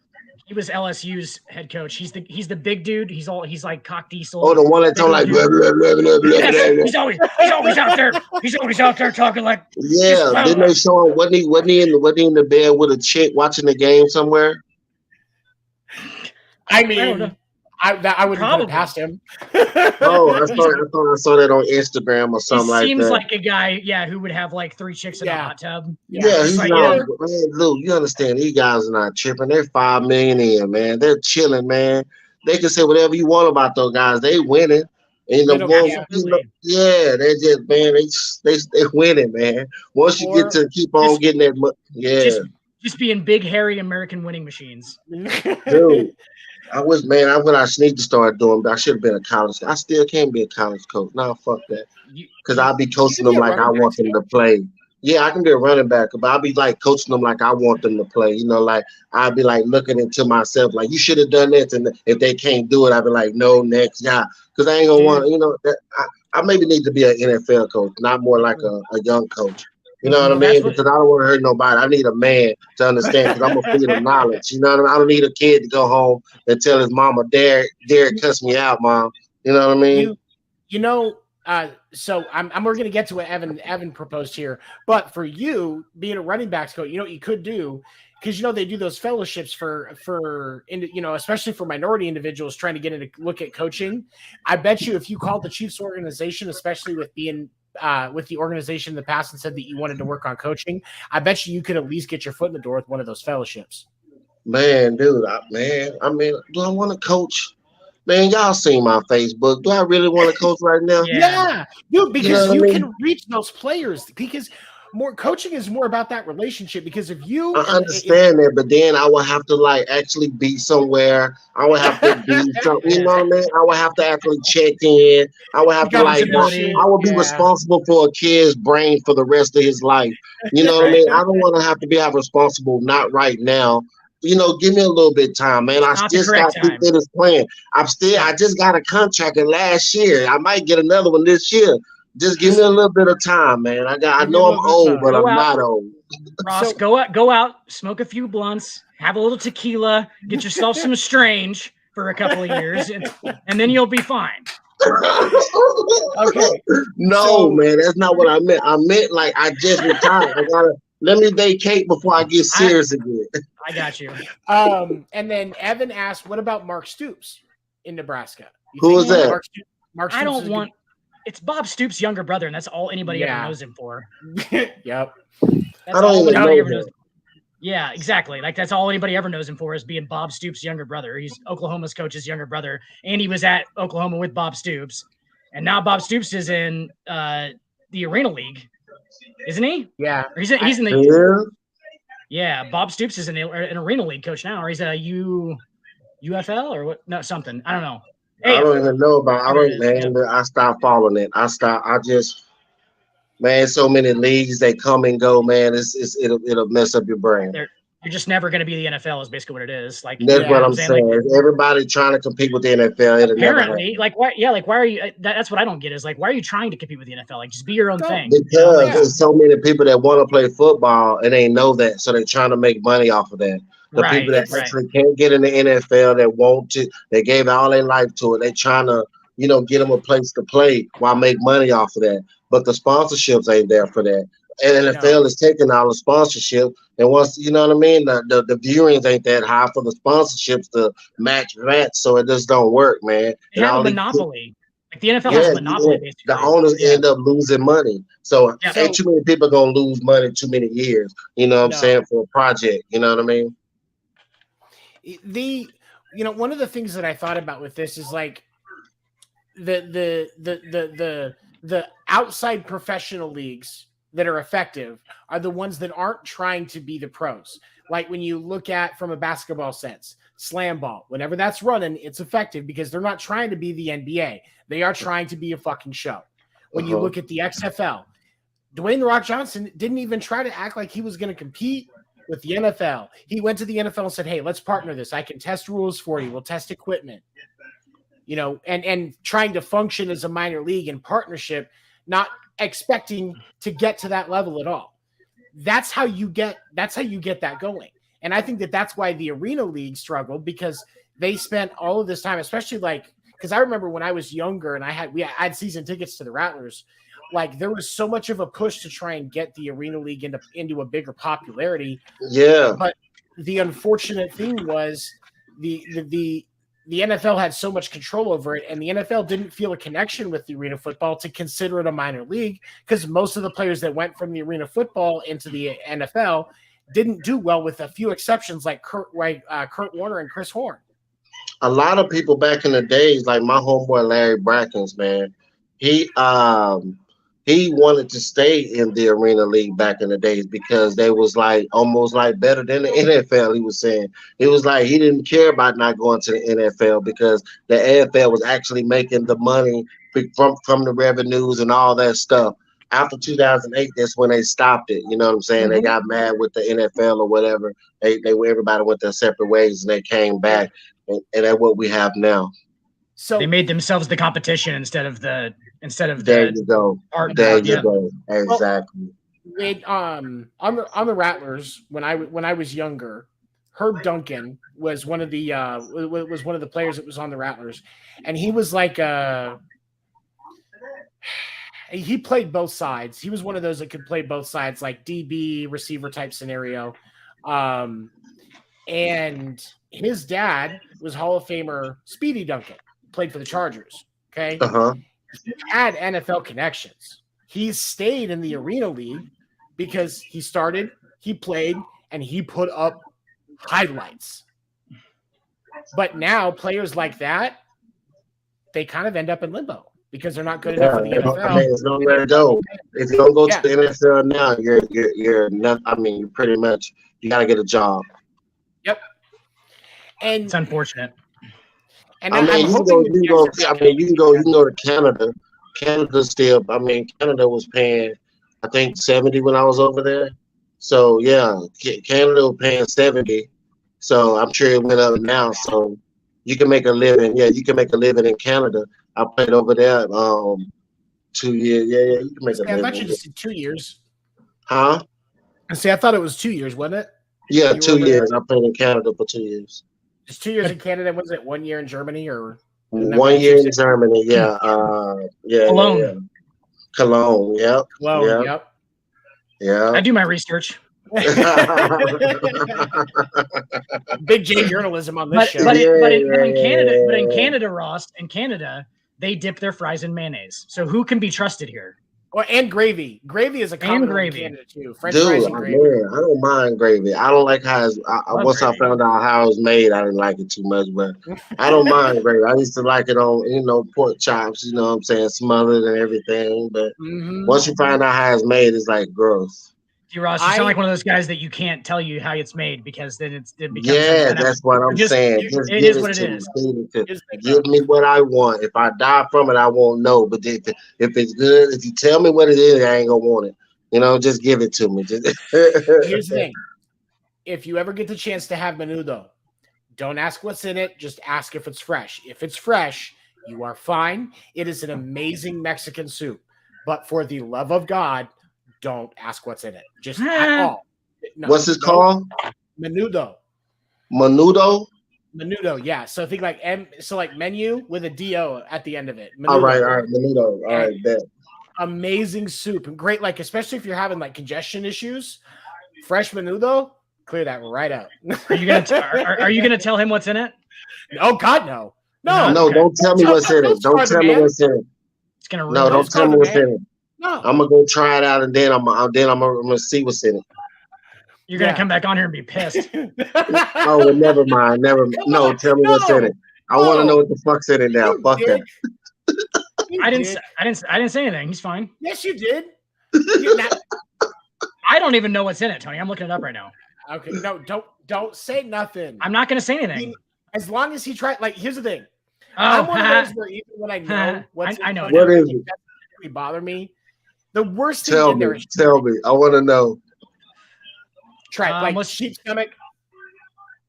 He was LSU's head coach. He's the big dude. He's like cock diesel. Oh, the one that told like blah, blah, blah, blah, blah, yes, he's always out there. He's always out there talking like didn't they show him wasn't he in the bed with a chick watching the game somewhere? I mean, I wouldn't put it past him. Oh, I saw that on Instagram or something like that. Seems like a guy, who would have like 3 chicks in a hot tub. Yeah, he's like, not. Man, Lou, you understand? These guys are not tripping. They're $5 million in, man. They're chilling, man. They can say whatever you want about those guys. They winning. And they're just they winning, man. Once you get to keep on getting that, just being big, hairy American winning machines, dude. When I need to start doing, but I should have been a college. I still can't be a college coach. Nah, fuck that. Because I'll be coaching them like I want them to play. Yeah, I can be a running back, but I'll be like coaching them like I want them to play. You know, like I'll be like looking into myself, like you should have done this, and if they can't do it, I'll be like, no, next, because I ain't gonna want. You know, I maybe need to be an NFL coach, not more like a young coach. You know what I mean? Because I don't want to hurt nobody. I need a man to understand because I'm going to feed him knowledge. You know what I mean? I don't need a kid to go home and tell his mama, Derrick cussed me out, Mom. You know what I mean? So we're going to get to what Evan proposed here. But for you, being a running backs coach, you know what you could do? Because, they do those fellowships for especially for minority individuals trying to get in look at coaching. I bet you if you called the Chiefs organization, especially with being with the organization in the past and said that you wanted to work on coaching, I bet you could at least get your foot in the door with one of those fellowships. Man, dude, I mean, do I want to coach? Man, y'all seen my Facebook. Do I really want to coach right now? Yeah, dude, because you can reach those players because coaching is more about that relationship because if you I understand that, but then I will have to like actually be somewhere. I will have to be something, you know what I mean? I will have to actually check in. I will have to I will be responsible for a kid's brain for the rest of his life. You know what I mean? I don't want to have to be responsible, not right now. Give me a little bit of time, man. I just got to do this plan. I just got a contract last year. I might get another one this year. Just give me a little bit of time, man. I know I'm old, but I'm not old. Ross, go out, smoke a few blunts, have a little tequila, get yourself some Strange for a couple of years, and then you'll be fine. Okay. No, man, that's not what I meant. I meant like I just retired. Let me vacate before I get serious again. I got you. And then Evan asked, "What about Mark Stoops in Nebraska?" Who is that? Mark Stoops I don't want. It's Bob Stoops' younger brother, and that's all anybody ever knows him for. Yep. I don't even know him. Yeah, exactly. Like that's all anybody ever knows him for is being Bob Stoops' younger brother. He's Oklahoma's coach's younger brother, and he was at Oklahoma with Bob Stoops, and now Bob Stoops is in the Arena League, isn't he? Yeah, or he's in the. Yeah, Bob Stoops is an Arena League coach now, or he's a UFL or what? No, something. I don't know. Hey, I don't even know about. I stopped following it. Man, so many leagues they come and go, man. It'll mess up your brain. You're just never going to be the NFL is basically what it is. Like that's what I'm saying. Like, everybody trying to compete with the NFL. Apparently, like why? Yeah, like why are you? That's what I don't get is like why are you trying to compete with the NFL? Like just be your own thing. Because there's so many people that want to play football and they know that, so they're trying to make money off of that. The people that actually can't get in the NFL that want to, they gave all their life to it. They trying to, get them a place to play while make money off of that. But the sponsorships ain't there for that. And NFL is taking all the sponsorship. And once, you know what I mean, the viewings ain't that high for the sponsorships to match that. So it just don't work, man. They have a monopoly. Like the NFL has a monopoly. Basically. The owners end up losing money. So ain't too many people going to lose money too many years. You know what I'm saying? For a project. You know what I mean? One of the things that I thought about with this is like the outside professional leagues that are effective are the ones that aren't trying to be the pros. Like when you look at from a basketball sense, slam ball, whenever that's running, it's effective because they're not trying to be the NBA. They are trying to be a fucking show. When you look at the XFL, Dwayne "The Rock" Johnson didn't even try to act like he was going to compete with the NFL. He went to the NFL and said, "Hey, let's partner this. I can test rules for you. We'll test equipment." And trying to function as a minor league in partnership, not expecting to get to that level at all. That's how you get that going. And I think that's why the Arena League struggled, because they spent all of this time, especially because I remember when I was younger and I had season tickets to the Rattlers. Like there was so much of a push to try and get the Arena League into a bigger popularity. Yeah. But the unfortunate thing was the NFL had so much control over it, and the NFL didn't feel a connection with the arena football to consider it a minor league, because most of the players that went from the arena football into the NFL didn't do well, with a few exceptions like Kurt Werner and Chris Horn. A lot of people back in the days, like my homeboy Larry Brackens, man, he wanted to stay in the Arena League back in the days because they was like almost like better than the NFL. He was saying it was like he didn't care about not going to the NFL because the NFL was actually making the money from the revenues and all that stuff. After 2008, that's when they stopped it. You know what I'm saying? They got mad with the NFL or whatever. Everybody went their separate ways and they came back, and that's what we have now. So they made themselves the competition instead of there you go. There you go. Exactly. On the Rattlers, when I was younger, Herb Duncan was one of the players that was on the Rattlers, and he was like he played both sides. He was one of those that could play both sides, like DB receiver type scenario. And his dad was Hall of Famer Speedy Duncan, played for the Chargers. Okay. He had NFL connections. He stayed in the Arena League because he started, he played, and he put up highlights. But now players like that, they kind of end up in limbo because they're not good enough for the NFL. I mean, there's nowhere to go. If you don't go to the NFL now, you're not. I mean, you pretty much you got to get a job. Yep. And it's unfortunate. And I mean, you can go to Canada. Canada still. I mean, Canada was paying, I think, 70 when I was over there. So yeah, Canada was paying 70. So I'm sure it went up now. So you can make a living. Yeah, you can make a living in Canada. I played over there 2 years. Yeah, you can make a living. I thought you just did 2 years. Huh? I thought it was 2 years, wasn't it? Yeah, 2 years. I played in Canada for 2 years. Just 2 years in Canada. Was it 1 year in Germany or 1 year in Germany? Yeah. Cologne. Yeah. Cologne. Yep. Cologne. Yep. Yeah. I do my research. Big J journalism on this show. But in Canada, Ross, in Canada, they dip their fries in mayonnaise. So who can be trusted here? Well, and gravy. Gravy is a common one in Canada too. French fries and gravy. Man, I don't mind gravy. I don't like how it's. Once gravy. I found out how it's made, I didn't like it too much. But I don't mind gravy. I used to like it on, pork chops. You know what I'm saying, smothered and everything. But once you find out how it's made, it's like gross. Ross, you sound like one of those guys that you can't tell you how it's made because then it becomes. Yeah, that's what I'm saying. Just it is what it is. Give me what I want. If I die from it, I won't know. But if it's good, if you tell me what it is, I ain't gonna want it. You know, just give it to me. Here's the thing: if you ever get the chance to have menudo, don't ask what's in it. Just ask if it's fresh. If it's fresh, you are fine. It is an amazing Mexican soup. But for the love of God, don't ask what's in it. Just at all. No, what's it called? Menudo. Menudo? Menudo, yeah. So think like like menu with a D-O at the end of it. Menudo. All right. Menudo. All right, bet. Amazing soup. And great, like, especially if you're having like congestion issues. Fresh menudo, clear that right out. Are you gonna tell him what's in it? Oh God, no. No, okay. Don't tell me what's in it. Don't tell me what's in it. It's gonna no, don't tell me what's in it. No. I'm gonna go try it out, and then I'm gonna see what's in it. You're gonna come back on here and be pissed. Oh, well, never mind. No, tell me what's in it. I want to know what the fuck's in it now. Fuck that. I didn't say anything. He's fine. Yes, you did. I don't even know what's in it, Tony. I'm looking it up right now. Okay, no, don't say nothing. I'm not gonna say anything. As long as he tried. Like, here's the thing. Oh, I'm one of those where even when I know what's I know what is it, doesn't really bother me. The worst thing tell me. I want to know. Try like sheep's stomach.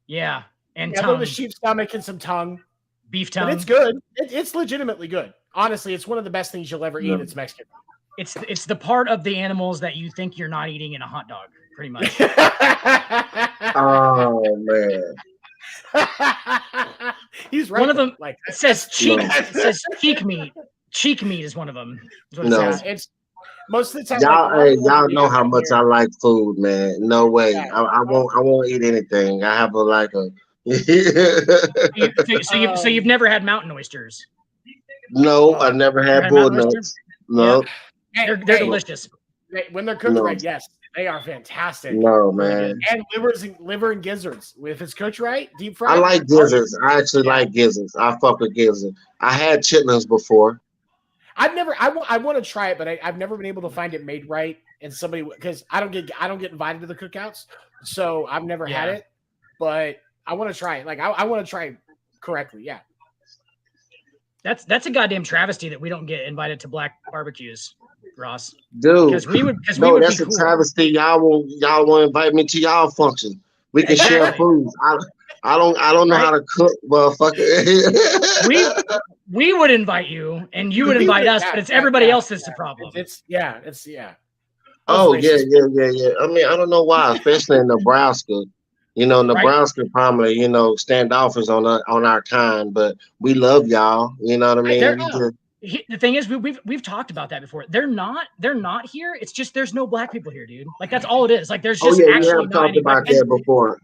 Yeah, and tongue. A little sheep's stomach and some tongue. Beef tongue. But it's good. It's legitimately good. Honestly, it's one of the best things you'll ever eat. It's Mexican. It's the part of the animals that you think you're not eating in a hot dog, pretty much. Oh man. He's right. One of them like it says cheek. It says cheek meat. Cheek meat is one of them. It's most of the time. Y'all know how much I like food, man. No way. Yeah. I won't eat anything. I have so you've never had mountain oysters? No, I've never had bull nuts. No. Yeah. They're delicious. When they're cooked right, yes. They are fantastic. No, man. And liver and gizzards. If it's cooked right, deep fried. I like gizzards. I actually like gizzards. I fuck with gizzards. I had chitlins before. I want to try it, but I've never been able to find it made right. And somebody, because I don't get invited to the cookouts, so I've never had it. But I want to try it. Like I want to try it correctly. Yeah. That's a goddamn travesty that we don't get invited to black barbecues, Ross. Dude, because we would. That's a travesty. Y'all won't invite me to y'all function. We can share food. I don't know how to cook, motherfucker. we would invite you, and you would invite us, but it's everybody else that's the problem. It's Oh yeah. I mean, I don't know why, especially in Nebraska. You know, Nebraska probably, standoffish on our kind, but we love y'all. You know what I mean? The thing is, we've talked about that before. They're not here. It's just there's no black people here, dude. Like that's all it is. Like there's just actually we have talked about that before.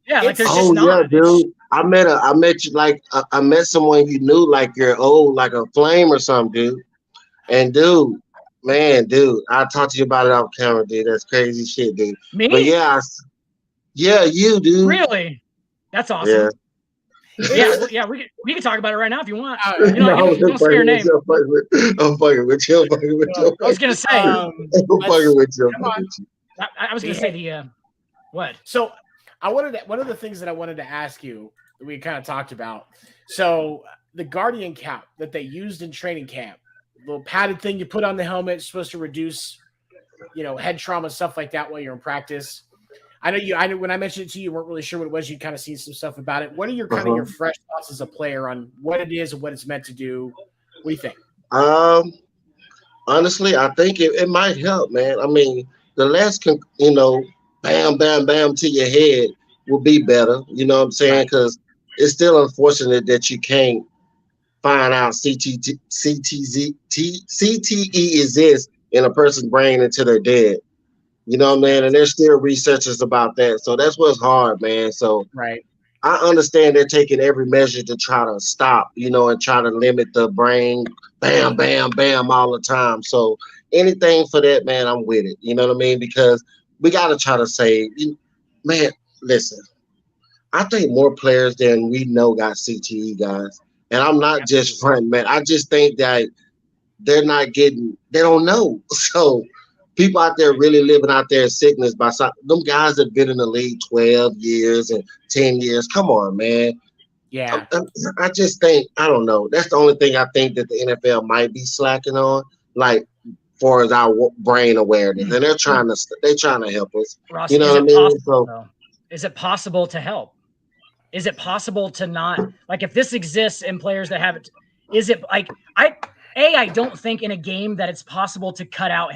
Yeah, like there's just not. Yeah, dude. I met you like I met someone you knew like you're old, like a flame or something, dude. And dude, I talked to you about it off camera, dude. That's crazy shit, dude. Me? But yeah, you, dude. Really? That's awesome. Yeah, we can talk about it right now if you want. You don't say your name. I'm fucking with you. I was gonna say. I'm fucking with you. I was gonna say the what? So one of the things that I wanted to ask you that we kind of talked about. So the Guardian cap that they used in training camp, little padded thing you put on the helmet, supposed to reduce, head trauma, stuff like that while you're in practice. I know when I mentioned it to you, you weren't really sure what it was. You kind of seen some stuff about it. What are your kind of your fresh thoughts as a player on what it is and what it's meant to do? What do you think? Honestly, I think it might help, man. I mean, the less, bam, bam, bam to your head will be better. You know what I'm saying? Because it's still unfortunate that you can't find out CTE exists in a person's brain until they're dead. You know, man, and there's still researchers about that. So that's what's hard, man. So right. I understand they're taking every measure to try to stop, and try to limit the brain, bam, bam, bam, all the time. So anything for that, man, I'm with it. You know what I mean? Because we got to try to save. Man, listen, I think more players than we know got CTE, guys. And I'm not just front, man. I just think that they don't know. So people out there really living out there in sickness by some, them guys that been in the league 12 years and 10 years. Come on, man. Yeah. I just think, I don't know. That's the only thing I think that the NFL might be slacking on, like, far as our brain awareness. And they're trying to help us. Ross, you know what I mean? Is it possible to help? Is it possible to not, like, if this exists in players that have it, is it like, I don't think in a game that it's possible to cut out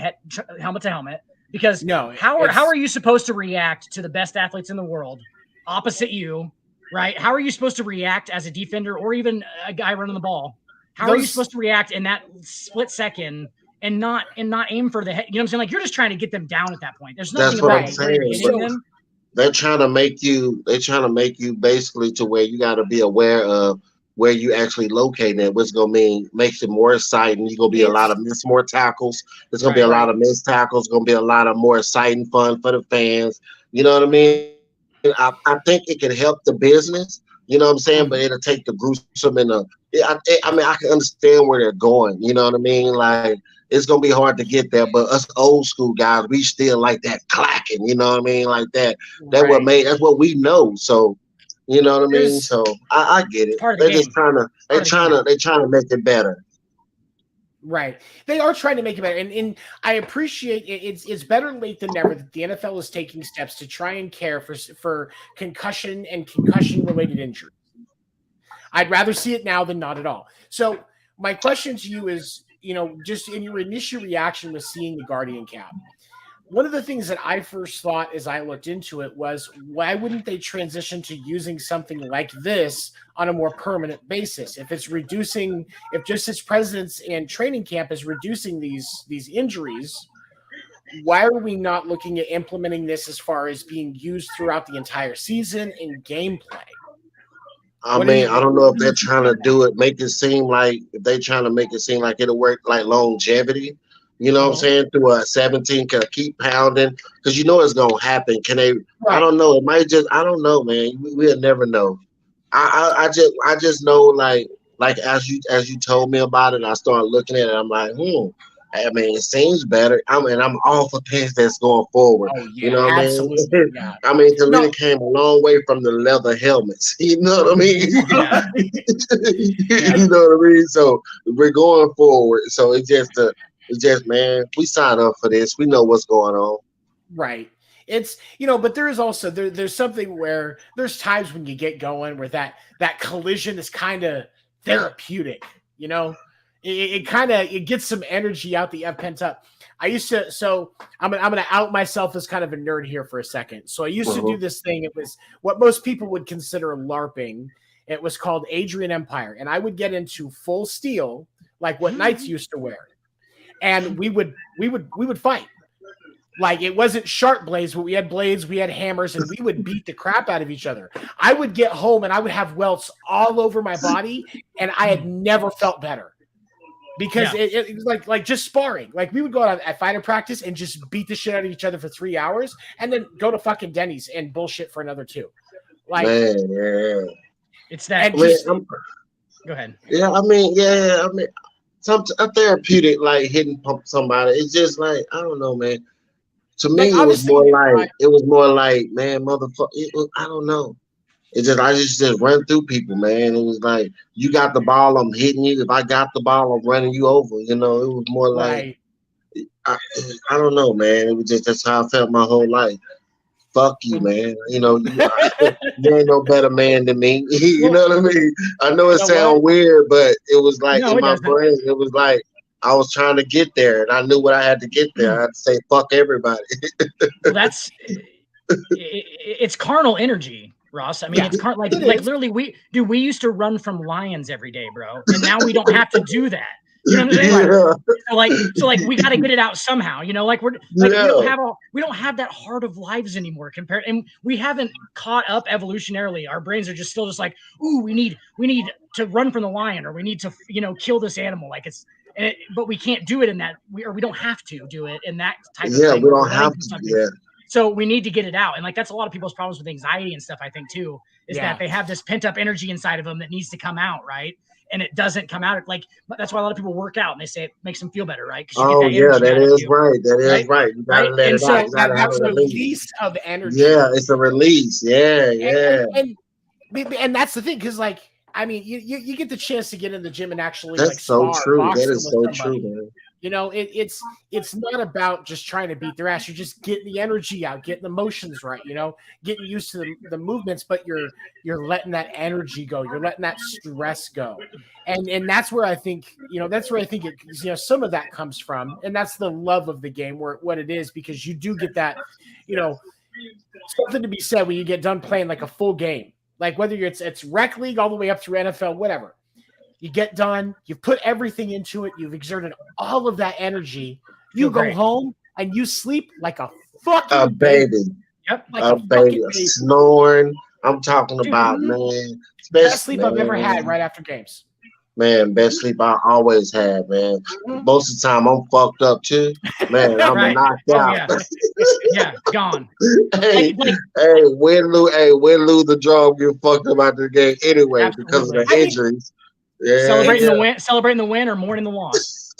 helmet to helmet, because how are you supposed to react to the best athletes in the world opposite you, right? How are you supposed to react as a defender or even a guy running the ball? How are you supposed to react in that split second and not aim for the head? You know what I'm saying? Like, you're just trying to get them down at that point. There's nothing about hitting them. They're trying to make you basically to where you got to be aware of where you actually locating it, what's going to mean, makes it more exciting. You're going to be a lot of more tackles. There's going to be a lot of missed tackles. Going to be a lot of more exciting fun for the fans. You know what I mean? I think it can help the business. You know what I'm saying? But it'll take the gruesome and I mean, I can understand where they're going. You know what I mean? Like, it's going to be hard to get there, but us old school guys, we still like that clacking. You know what I mean? Like that. That's what we know. So, you know what I mean? So I get it. They're just trying to make it better. Right. They are trying to make it better. And I appreciate it. It's better late than never that the NFL is taking steps to try and care for concussion and concussion related injuries. I'd rather see it now than not at all. So my question to you is, just in your initial reaction with seeing the Guardian cap, one of the things that I first thought as I looked into it was, why wouldn't they transition to using something like this on a more permanent basis? If just its presence and training camp is reducing these injuries, why are we not looking at implementing this as far as being used throughout the entire season in gameplay? I don't know if they're trying to make it seem like it'll work like longevity. You know what I'm saying? Through a 17, can keep pounding because it's gonna happen. Can they? Right. I don't know. It might just. I don't know, man. We'll never know. I just know like as you told me about it, I started looking at it. I'm like, I mean, it seems better. I'm all for things that's going forward. Oh, yeah, you know what absolutely, I mean? Yeah. I mean, it came a long way from the leather helmets. You know what I mean? Yeah. You know what I mean? So we're going forward. So it's just, man, we signed up for this. We know what's going on. Right. It's, but there is also, there's something where there's times when you get going where that collision is kind of therapeutic, It gets some energy out that you have pent up. I used to, so I'm gonna out myself as kind of a nerd here for a second. So I used to do this thing. It was what most people would consider LARPing. It was called Adrian Empire, and I would get into full steel, like what knights used to wear, and we would fight. Like, it wasn't sharp blades, but we had blades, we had hammers, and we would beat the crap out of each other. I would get home and I would have welts all over my body, and I had never felt better. Because it was like just sparring. Like, we would go out at fighter practice and just beat the shit out of each other for 3 hours and then go to fucking Denny's and bullshit for another 2. Like, man. It's that. Go ahead. Yeah, I mean, a therapeutic, like hitting somebody. It's just like, I don't know, man. To me, it was more like, man, motherfucker. I don't know. I just run through people, man. It was like, you got the ball, I'm hitting you. If I got the ball, I'm running you over. It was more like, I don't know, man. It was just, that's how I felt my whole life. Fuck you, man. You ain't no better man than me. You know what I mean? I know it sounds weird, but it was like in my brain, it was like I was trying to get there, and I knew what I had to get there. I had to say, fuck everybody. It's carnal energy. Ross, I mean, it's like literally we used to run from lions every day, bro, and now we don't have to do that. You know what I'm saying? So we got to get it out somehow. You know, like we don't have that heart of lives anymore compared, and we haven't caught up evolutionarily. Our brains are still just like, ooh, we need to run from the lion, or we need to kill this animal. Like but we can't do it in that, we don't have to do it in that type of thing. Yeah, we don't have to. Yeah. So we need to get it out. And like, that's a lot of people's problems with anxiety and stuff, I think too, is that they have this pent up energy inside of them that needs to come out. Right. And it doesn't come out. Like, that's why a lot of people work out and they say it makes them feel better. Right. Oh yeah, that is right. That is right. You gotta let it out. You gotta have a release of energy. Yeah. It's a release. Yeah. Yeah. And that's the thing. Cause like, I mean, you get the chance to get in the gym and actually that's so true. That is so true, man. You know, it's not about just trying to beat their ass. You're just getting the energy out, getting the motions right, getting used to the movements, but you're letting that energy go. You're letting that stress go. And that's where I think, some of that comes from. And that's the love of the game, what it is, because you do get that, something to be said when you get done playing like a full game. Like whether it's rec league all the way up through NFL, whatever. You get done, you've put everything into it, you've exerted all of that energy. You go home and you sleep like a fucking baby. Yep, like a baby, snoring. I'm talking about, man. Best sleep I've ever had right after games. Man, best sleep I always had, man. Most of the time I'm fucked up too. Man, I'm knocked out. Yeah, gone. Hey, win, lose the draw, get fucked up out the game anyway. Absolutely. Because of the injuries. Yeah, celebrating the win or mourning the loss.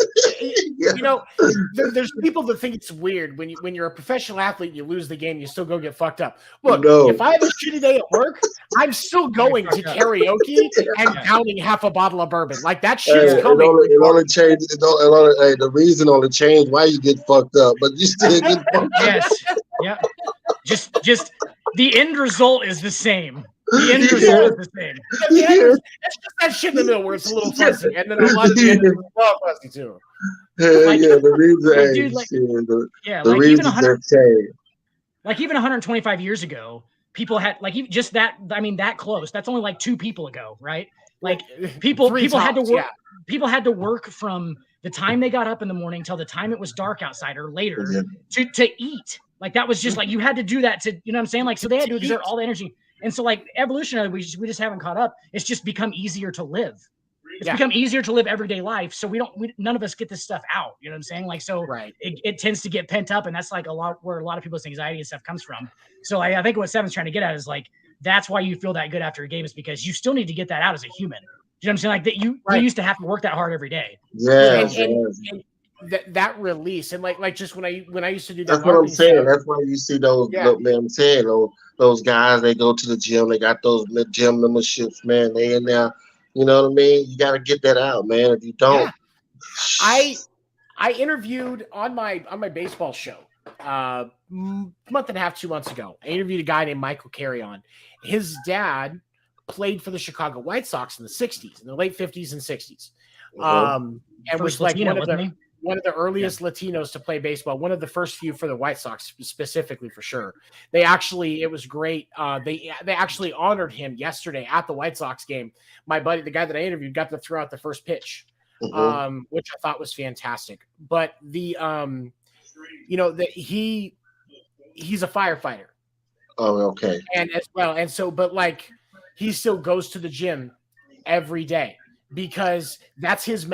There's people that think it's weird when you're a professional athlete, you lose the game, you still go get fucked up. Look, if I have a shitty day at work, I'm still going to karaoke and downing half a bottle of bourbon. Like that shit's coming. It only changes. The reason only changed why you get fucked up, but you still get fucked up. Yes. Yeah. Just the end result is the same. The end result is the same. It's just that shit in the middle where it's a little fuzzy, and then a lot of the end is fuzzy too. The reason even 125 years ago, people had just that. I mean, that close. That's only like 2 people ago, right? Like people had to work. People had to work from the time they got up in the morning till the time it was dark outside or later to eat. Like that was just like you had to do that to, you know what I'm saying? Like so they had to exert all the energy. And so like evolutionarily, we just haven't caught up. It's just become easier to live. It's become easier to live everyday life. So none of us get this stuff out. You know what I'm saying? Like, so it tends to get pent up, and that's like where a lot of people's anxiety and stuff comes from. So I think what Seven's trying to get at is like, that's why you feel that good after a game is because you still need to get that out as a human. You know what I'm saying? Like that you used to have to work that hard every day. Yeah. That release and like just when I used to do that. That's what I'm saying. That's why you see those. Man, I'm saying those guys. They go to the gym. They got those gym memberships. Man, they in there. You know what I mean? You got to get that out, man. If you don't, I interviewed on my baseball show month and a half, 2 months ago. I interviewed a guy named Michael Carrion. His dad played for the Chicago White Sox in the 60s, in the late 50s and 60s. And was like one of the earliest Latinos to play baseball, one of the first few for the White Sox specifically, for sure. It was great. They actually honored him yesterday at the White Sox game. My buddy, the guy that I interviewed, got to throw out the first pitch, which I thought was fantastic. But he's a firefighter. Oh, okay. And as well, and so, but like, he still goes to the gym every day. Because that's his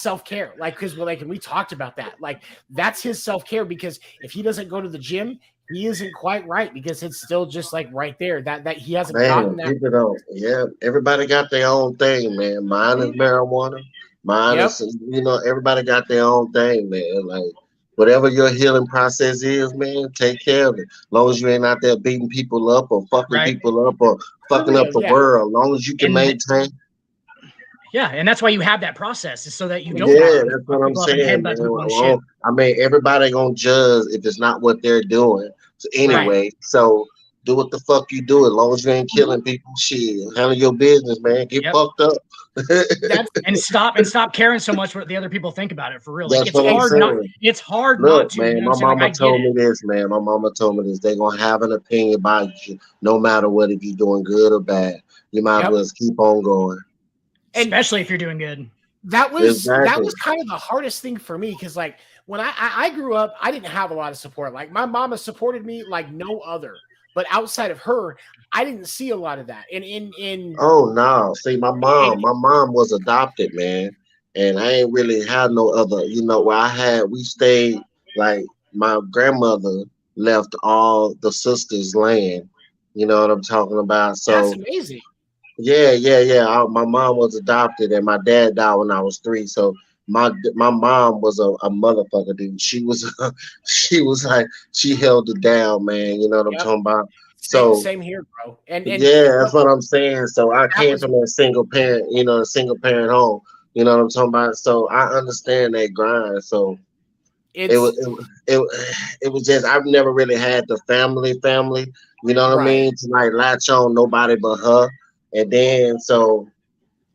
self-care. And we talked about that. Like that's his self-care because if he doesn't go to the gym, he isn't quite right because it's still just like right there that he hasn't gotten that. Everybody got their own thing, man. Mine is marijuana. Mine is, everybody got their own thing, man. Like whatever your healing process is, man, take care of it. As long as you ain't out there beating people up or fucking people up or fucking up the world. As long as you can maintain. Yeah, and that's why you have that process, is so that you don't. Yeah, that's what I'm saying. I mean, everybody gonna judge if it's not what they're doing. So anyway, so do what the fuck you do. As long as you ain't killing people, shit, handle your business, man. Get fucked up. and stop caring so much what the other people think about it. For real, like, it's hard not to. Man, my mama told me this, man. My mama told me this. They're gonna have an opinion about you, no matter what. If you're doing good or bad, you might as well keep on going. Especially if you're doing good. That was kind of the hardest thing for me because like when I grew up, I didn't have a lot of support. Like my mama supported me like no other, but outside of her, I didn't see a lot of that. Oh no, see my mom was adopted, man, and I ain't really had no other. You know, we stayed like my grandmother left all the sisters' land. You know what I'm talking about? That's So amazing. yeah. My mom was adopted, and my dad died when I was 3. So my mom was a motherfucker, dude. She was she was like she held it down, man. You know what I'm talking about? So Same here, bro. And yeah, that's what I'm saying. So I came was from a single parent, a single parent home. You know what I'm talking about? So I understand that grind. So it it's was it was just I've never really had the family. You know what I right. mean? To like latch on nobody but her. And then so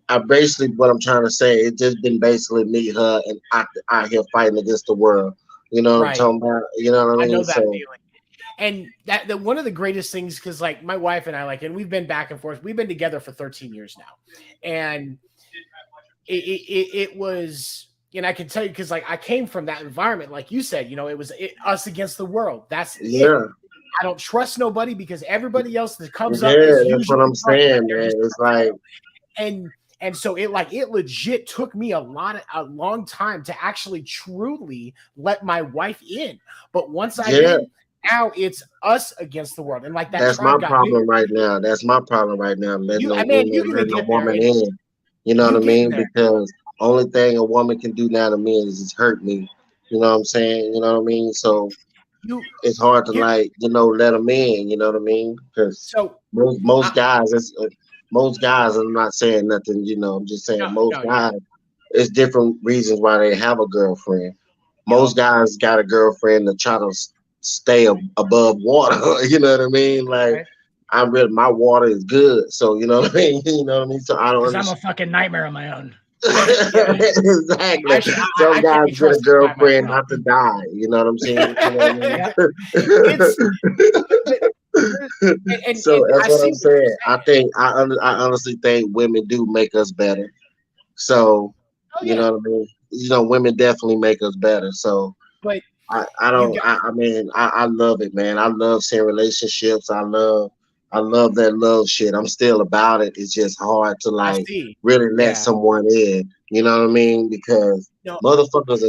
I basically what I'm trying to say, it just been basically me, her, and I out here fighting against the world. You know what I'm Right. talking about? You know what I I know mean? that So feeling. And that one of the greatest things, because like my wife and I, like, and we've been back and forth. We've been together for 13 years now, and it was, and I can tell you because like I came from that environment, like you said, it was us against the world. That's it. yeah. I don't trust nobody because everybody else that comes Yeah, up is that's usually what I'm saying, man. It's like and so it legit took me a long time to actually truly let my wife in. But once I did, now it's us against the world. And like that's my problem right now. That's my problem right now. Letting no woman in. You know what I mean? Because only thing a woman can do now to me is just hurt me. You know what I'm saying? You know what I mean? So it's hard to let them in. You know what I mean? Because most guys, most guys. I'm not saying nothing. I'm just saying most guys. It's different reasons why they have a girlfriend. Most guys got a girlfriend to try to stay above water. You know what I mean? Like my water is good, so you know what I mean. You know what I mean. So I don't. Because I'm a fucking nightmare on my own. Exactly. Some guys get a girlfriend not to die. You know what I'm saying? You know what I mean? So that's what I'm saying. I honestly think women do make us better. So you know what I mean. Women definitely make us better. So, but I love it, man. I love seeing relationships. I love that love shit. I'm still about it. It's just hard to really let someone in. You know what I mean? Because motherfuckers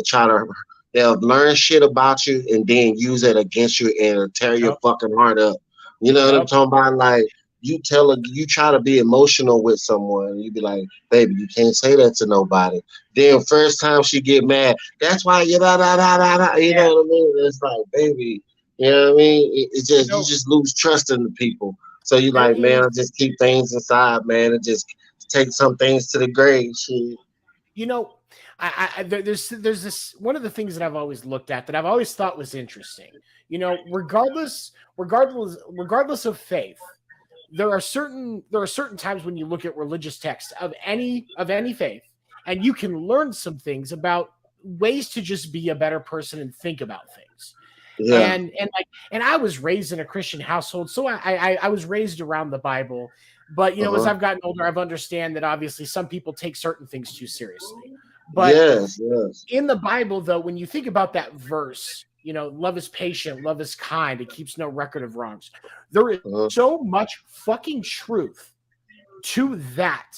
they'll learn shit about you and then use it against you and tear your fucking heart up. You know what I'm talking about? Like you try to be emotional with someone, you be like, baby, you can't say that to nobody. Then first time she get mad, that's why you know what I mean? It's like, baby, you know what I mean? It's just you just lose trust in the people. So you like, man, I just keep things inside, man, and just take some things to the grave. Shit. There's this one of the things that I've always looked at that I've always thought was interesting. Regardless of faith, there are certain times when you look at religious texts of any faith, and you can learn some things about ways to just be a better person and think about things. Yeah. And I was raised in a Christian household, so I was raised around the Bible. But as I've gotten older, I've understand that obviously some people take certain things too seriously. But yes. In the Bible, though, when you think about that verse, love is patient, love is kind, it keeps no record of wrongs. There is so much fucking truth to that,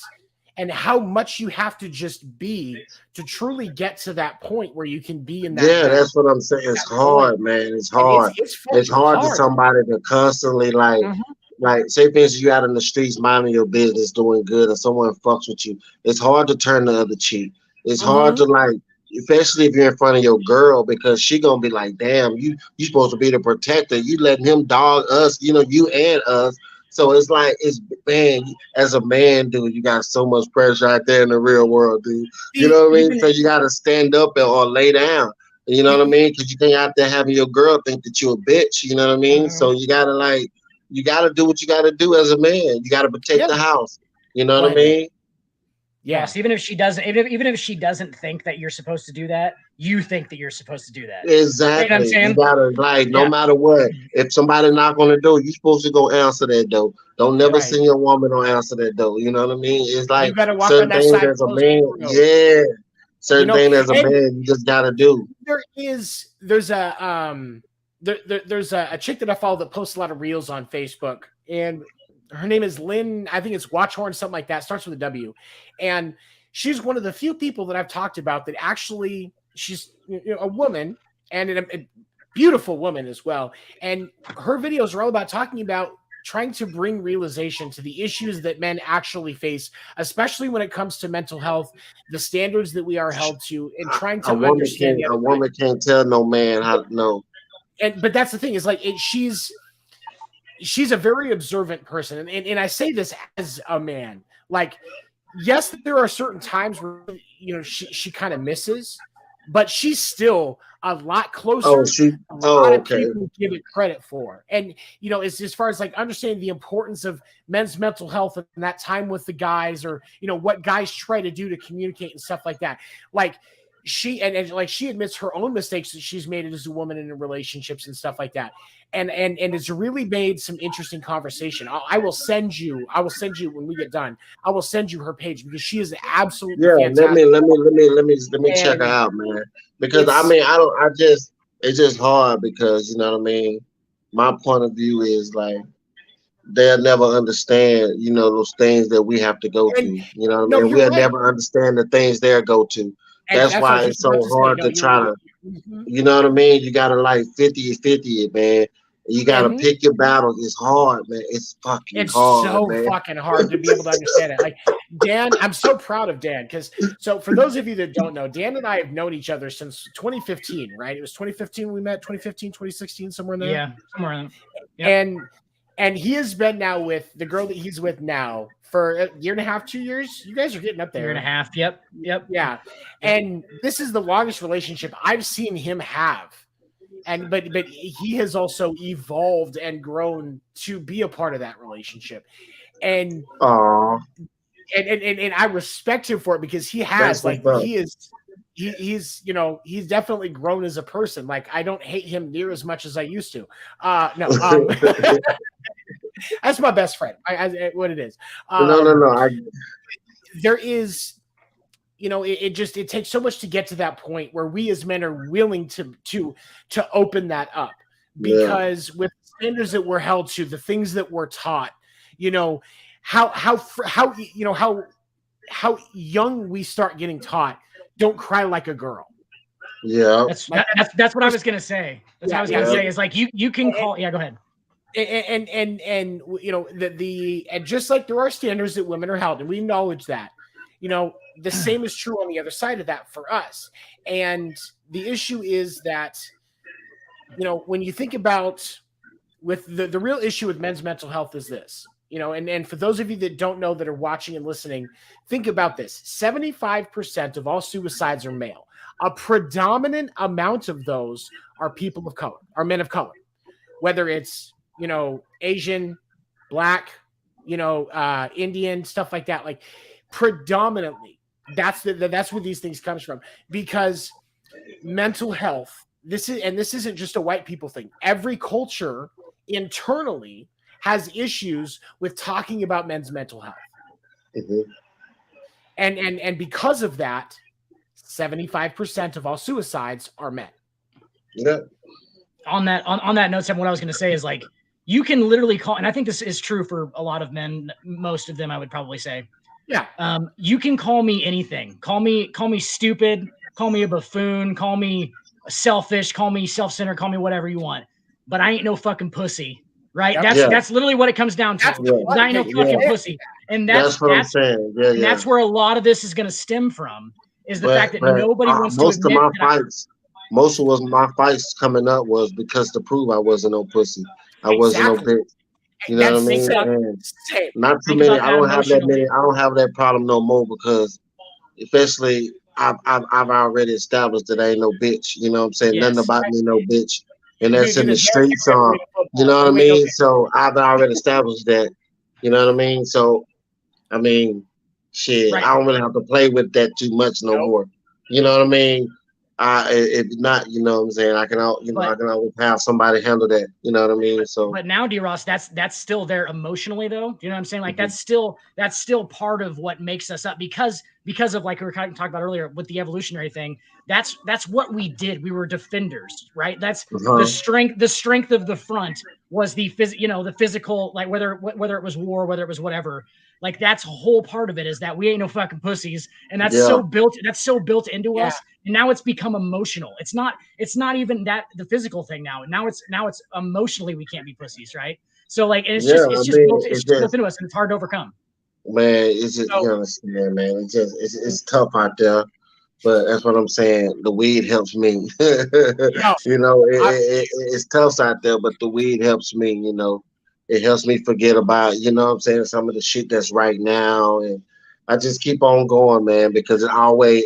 and how much you have to just be to truly get to that point where you can be in that. Yeah, that's what I'm saying. It's hard, man. It's hard. It's hard to somebody to constantly like say for instance, you out in the streets minding your business, doing good, and someone fucks with you. It's hard to turn the other cheek. It's hard to like, especially if you're in front of your girl, because she gonna be like, damn, you supposed to be the protector. You letting him dog us, you and us. So it's like, man, as a man, dude, you got so much pressure out there in the real world, dude. You know what I mean? So you got to stand up or lay down. You know what I mean? Because you can't out there having your girl think that you're a bitch. You know what I mean? So you got to do what you got to do as a man. You got to protect the house. You know what I mean? Yes, even if she doesn't, even if she doesn't think that you're supposed to do that, you think that you're supposed to do that. Exactly. You know what I'm saying? You gotta, like, no matter what, if somebody knock on the door, you're supposed to go answer that door. Don't never send your woman to answer that door. You know what I mean? It's like certain things as a man. Yeah. Certain things as a man, you just gotta do. There's a chick that I follow that posts a lot of reels on Facebook, and her name is Lynn. I think it's Watchhorn, something like that. Starts with a W. And she's one of the few people that I've talked about that actually, she's a woman and a beautiful woman as well. And her videos are all about talking about trying to bring realization to the issues that men actually face, especially when it comes to mental health, the standards that we are held to, and trying to understand. A woman can't tell no man how to know. But that's the thing, is like she's a very observant person. And I say this as a man. Like, yes, there are certain times where she kind of misses, but she's still a lot closer. A lot of people give it credit for. And as far as like understanding the importance of men's mental health and that time with the guys, or what guys try to do to communicate and stuff like that. Like, she admits her own mistakes that she's made as a woman in relationships and stuff like that, and it's really made some interesting conversation. I will send you when we get done. I will send you her page, because she is absolutely fantastic. Let me check her out, man. Because it's just hard, because you know what I mean. My point of view is like, they'll never understand, those things that we have to go through. You know what I mean? We'll never understand the things they'll go to. That's why it's so hard to try to, you know what I mean? You got to like 50-50 it, man. You got to pick your battles. It's hard, man. It's fucking hard. It's so fucking hard to be able to understand it. Like, Dan, I'm so proud of Dan, because for those of you that don't know, Dan and I have known each other since 2015, right? It was 2015 we met, 2015, 2016, somewhere in there. Yeah, somewhere in there. Yep. And he has been now with the girl that he's with now for a year and a half, 2 years. You guys are getting up there. Year and a half. Yep. Yeah. And this is the longest relationship I've seen him have. But he has also evolved and grown to be a part of that relationship. And and I respect him for it, because he has he's definitely grown as a person. Like, I don't hate him near as much as I used to. That's my best friend. What it is. No. There is, it takes so much to get to that point where we as men are willing to open that up, because with standards that we're held to, the things that we're taught, how young we start getting taught, don't cry like a girl. Yeah, that's what I was gonna say. That's what I was gonna say. Is like you can call. Yeah, go ahead. And and just like there are standards that women are held, and we acknowledge that. The same is true on the other side of that for us. And the issue is that, when you think about with the real issue with men's mental health is this, and for those of you that don't know, that are watching and listening, think about this. 75% of all suicides are male. A predominant amount of those are people of color, are men of color, whether it's, Asian, Black, Indian, stuff like that. Like, predominantly, that's where these things comes from, because mental health, this isn't just a white people thing. Every culture internally has issues with talking about men's mental health. Mm-hmm. And because of that, 75% of all suicides are men. Yeah. On that note, Sam, what I was going to say is, like, you can literally call, and I think this is true for a lot of men, most of them, I would probably say. Yeah. You can call me anything. Call me stupid. Call me a buffoon. Call me selfish. Call me self-centered. Call me whatever you want. But I ain't no fucking pussy, right? Yep. That's literally what it comes down to. I ain't no fucking pussy, and that's what I'm saying. Yeah, and that's where a lot of this is going to stem from. Is the fact that nobody wants to admit most of my fights coming up was because to prove I wasn't no pussy. I wasn't no bitch. You know what I mean? And not too many. I don't have that many. I don't have that problem no more, because especially I've already established that I ain't no bitch. You know what I'm saying? Yes. Nothing about me no bitch. And that's in the streets on. You know what I mean? So I've already established that. You know what I mean? So I mean, shit, Right. I don't really have to play with that too much no more. You know what I mean? If not, you know what I'm saying, I can always have somebody handle that. You know what I mean? So, but now, D-Ross, that's still there emotionally, though. You know what I'm saying? Like that's still part of what makes us up because of like we were kind of talking about earlier with the evolutionary thing. That's what we did. We were defenders, right? That's the strength. The strength of the front was the physical, like whether it was war, whether it was whatever. Like that's a whole part of it is that we ain't no fucking pussies, and that's so built into us. And now it's become emotional. It's not even that the physical thing now. Now it's emotionally we can't be pussies, right? So like it's just built into us, and it's hard to overcome. Man, it's just you understand, man. It's tough out there, but that's what I'm saying. The weed helps me. You know, it's tough out there, but the weed helps me. You know. It helps me forget about, you know what I'm saying, some of the shit that's right now. And I just keep on going, man, because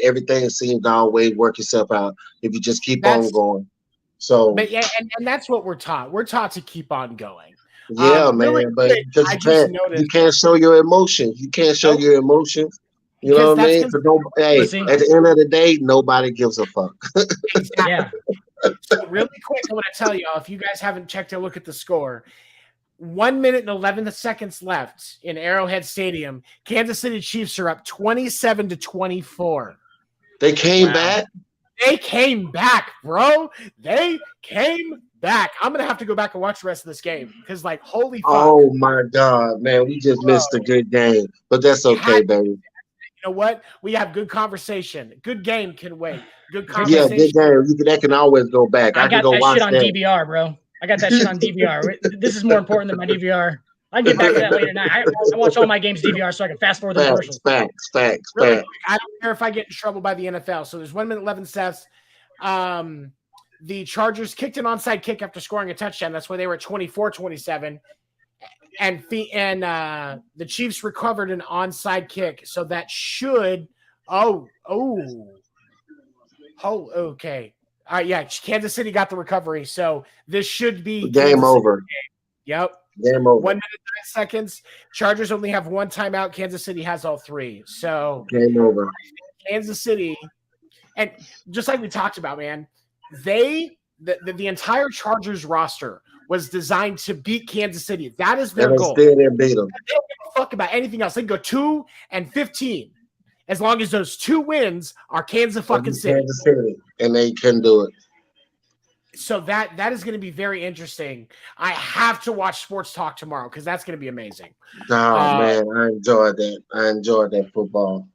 everything seems to always work itself out if you just keep on going. So, but yeah, and that's what we're taught. We're taught to keep on going. Yeah, man, really but because you can't show your emotions. You can't show your emotions. You know what I mean? At the end of the day, nobody gives a fuck. Exactly. Yeah. So really quick, I want to tell y'all, if you guys haven't checked a look at the score, 1 minute and 11 seconds left in Arrowhead Stadium. Kansas City Chiefs are up 27-24. They came back? They came back, bro. They came back. I'm going to have to go back and watch the rest of this game because, like, holy fuck. Oh, my God, man. We just missed a good game, but that's okay, baby. You know what? We have good conversation. Good game can wait. Good conversation. Yeah, good game. That can always go back. I can go watch that shit on DVR, bro. I got that shit on DVR. This is more important than my DVR. I can get back to that later tonight. I watch all my games DVR so I can fast forward the commercials. Facts. Really quick, I don't care if I get in trouble by the NFL. So there's 1 minute 11 seconds. The Chargers kicked an onside kick after scoring a touchdown. That's why they were at 24-27. And the Chiefs recovered an onside kick. So that should okay. Yeah, Kansas City got the recovery, so this should be game over. Yep. Game over. 1 minute 9 seconds. Chargers only have one timeout. Kansas City has all three. So game over. Kansas City, and just like we talked about, man, the entire Chargers roster was designed to beat Kansas City. That is their goal. They didn't beat them. They don't give a fuck about anything else. They can go 2-15. As long as those 2 wins are Kansas City. And they can do it. So that is going to be very interesting. I have to watch Sports Talk tomorrow because that's going to be amazing. Oh, man, I enjoyed that. I enjoyed that football.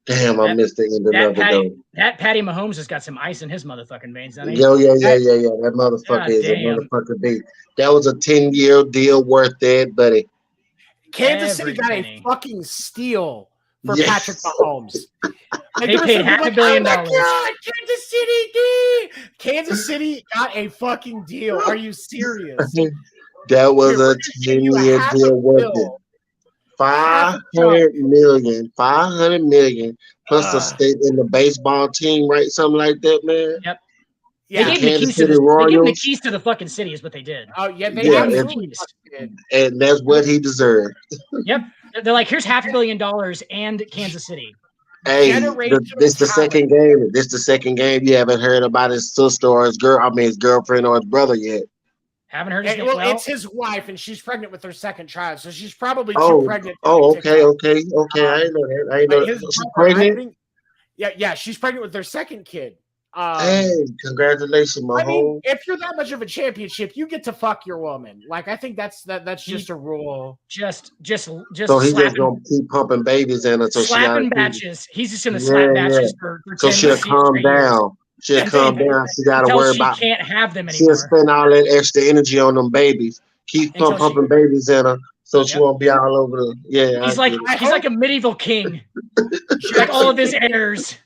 Damn, I missed the end of it, though. That Patty Mahomes has got some ice in his motherfucking veins, doesn't he? Yeah. That motherfucker is a motherfucker beat. That was a 10-year deal worth it, buddy. Kansas City got a fucking steal for Patrick Mahomes. Like, they paid $500 million. Oh God, Kansas City got a fucking deal. Are you serious? That was a 10-year deal worth it. $500 million plus the state in the baseball team, right? Something like that, man. Yep. Yeah, they gave him the keys to the fucking city is what they did. Oh yeah, they absolutely did. And that's what he deserved. Yep. They're like, here's $500 million and Kansas City. Hey, this the second game. This the second game you haven't heard about his sister or his girlfriend or his brother yet. Haven't heard his name. Well, it's his wife, and she's pregnant with her second child, so she's probably too pregnant. Oh, okay. I didn't know that. I didn't know that. She's pregnant? Yeah, she's pregnant with their second kid. Hey, congratulations, my home. If you're that much of a championship, you get to fuck your woman. Like, I think that's just a rule. Just. So he's just gonna keep pumping babies in her. So slapping batches. He's just gonna slap batches for 10 so she'll calm down. She'll calm down. She gotta worry about. She can't have them anymore. She'll spend all that extra energy on them babies. Keep pumping babies in her. So she won't be all over the. Yeah, he's like a medieval king. Like all of his heirs.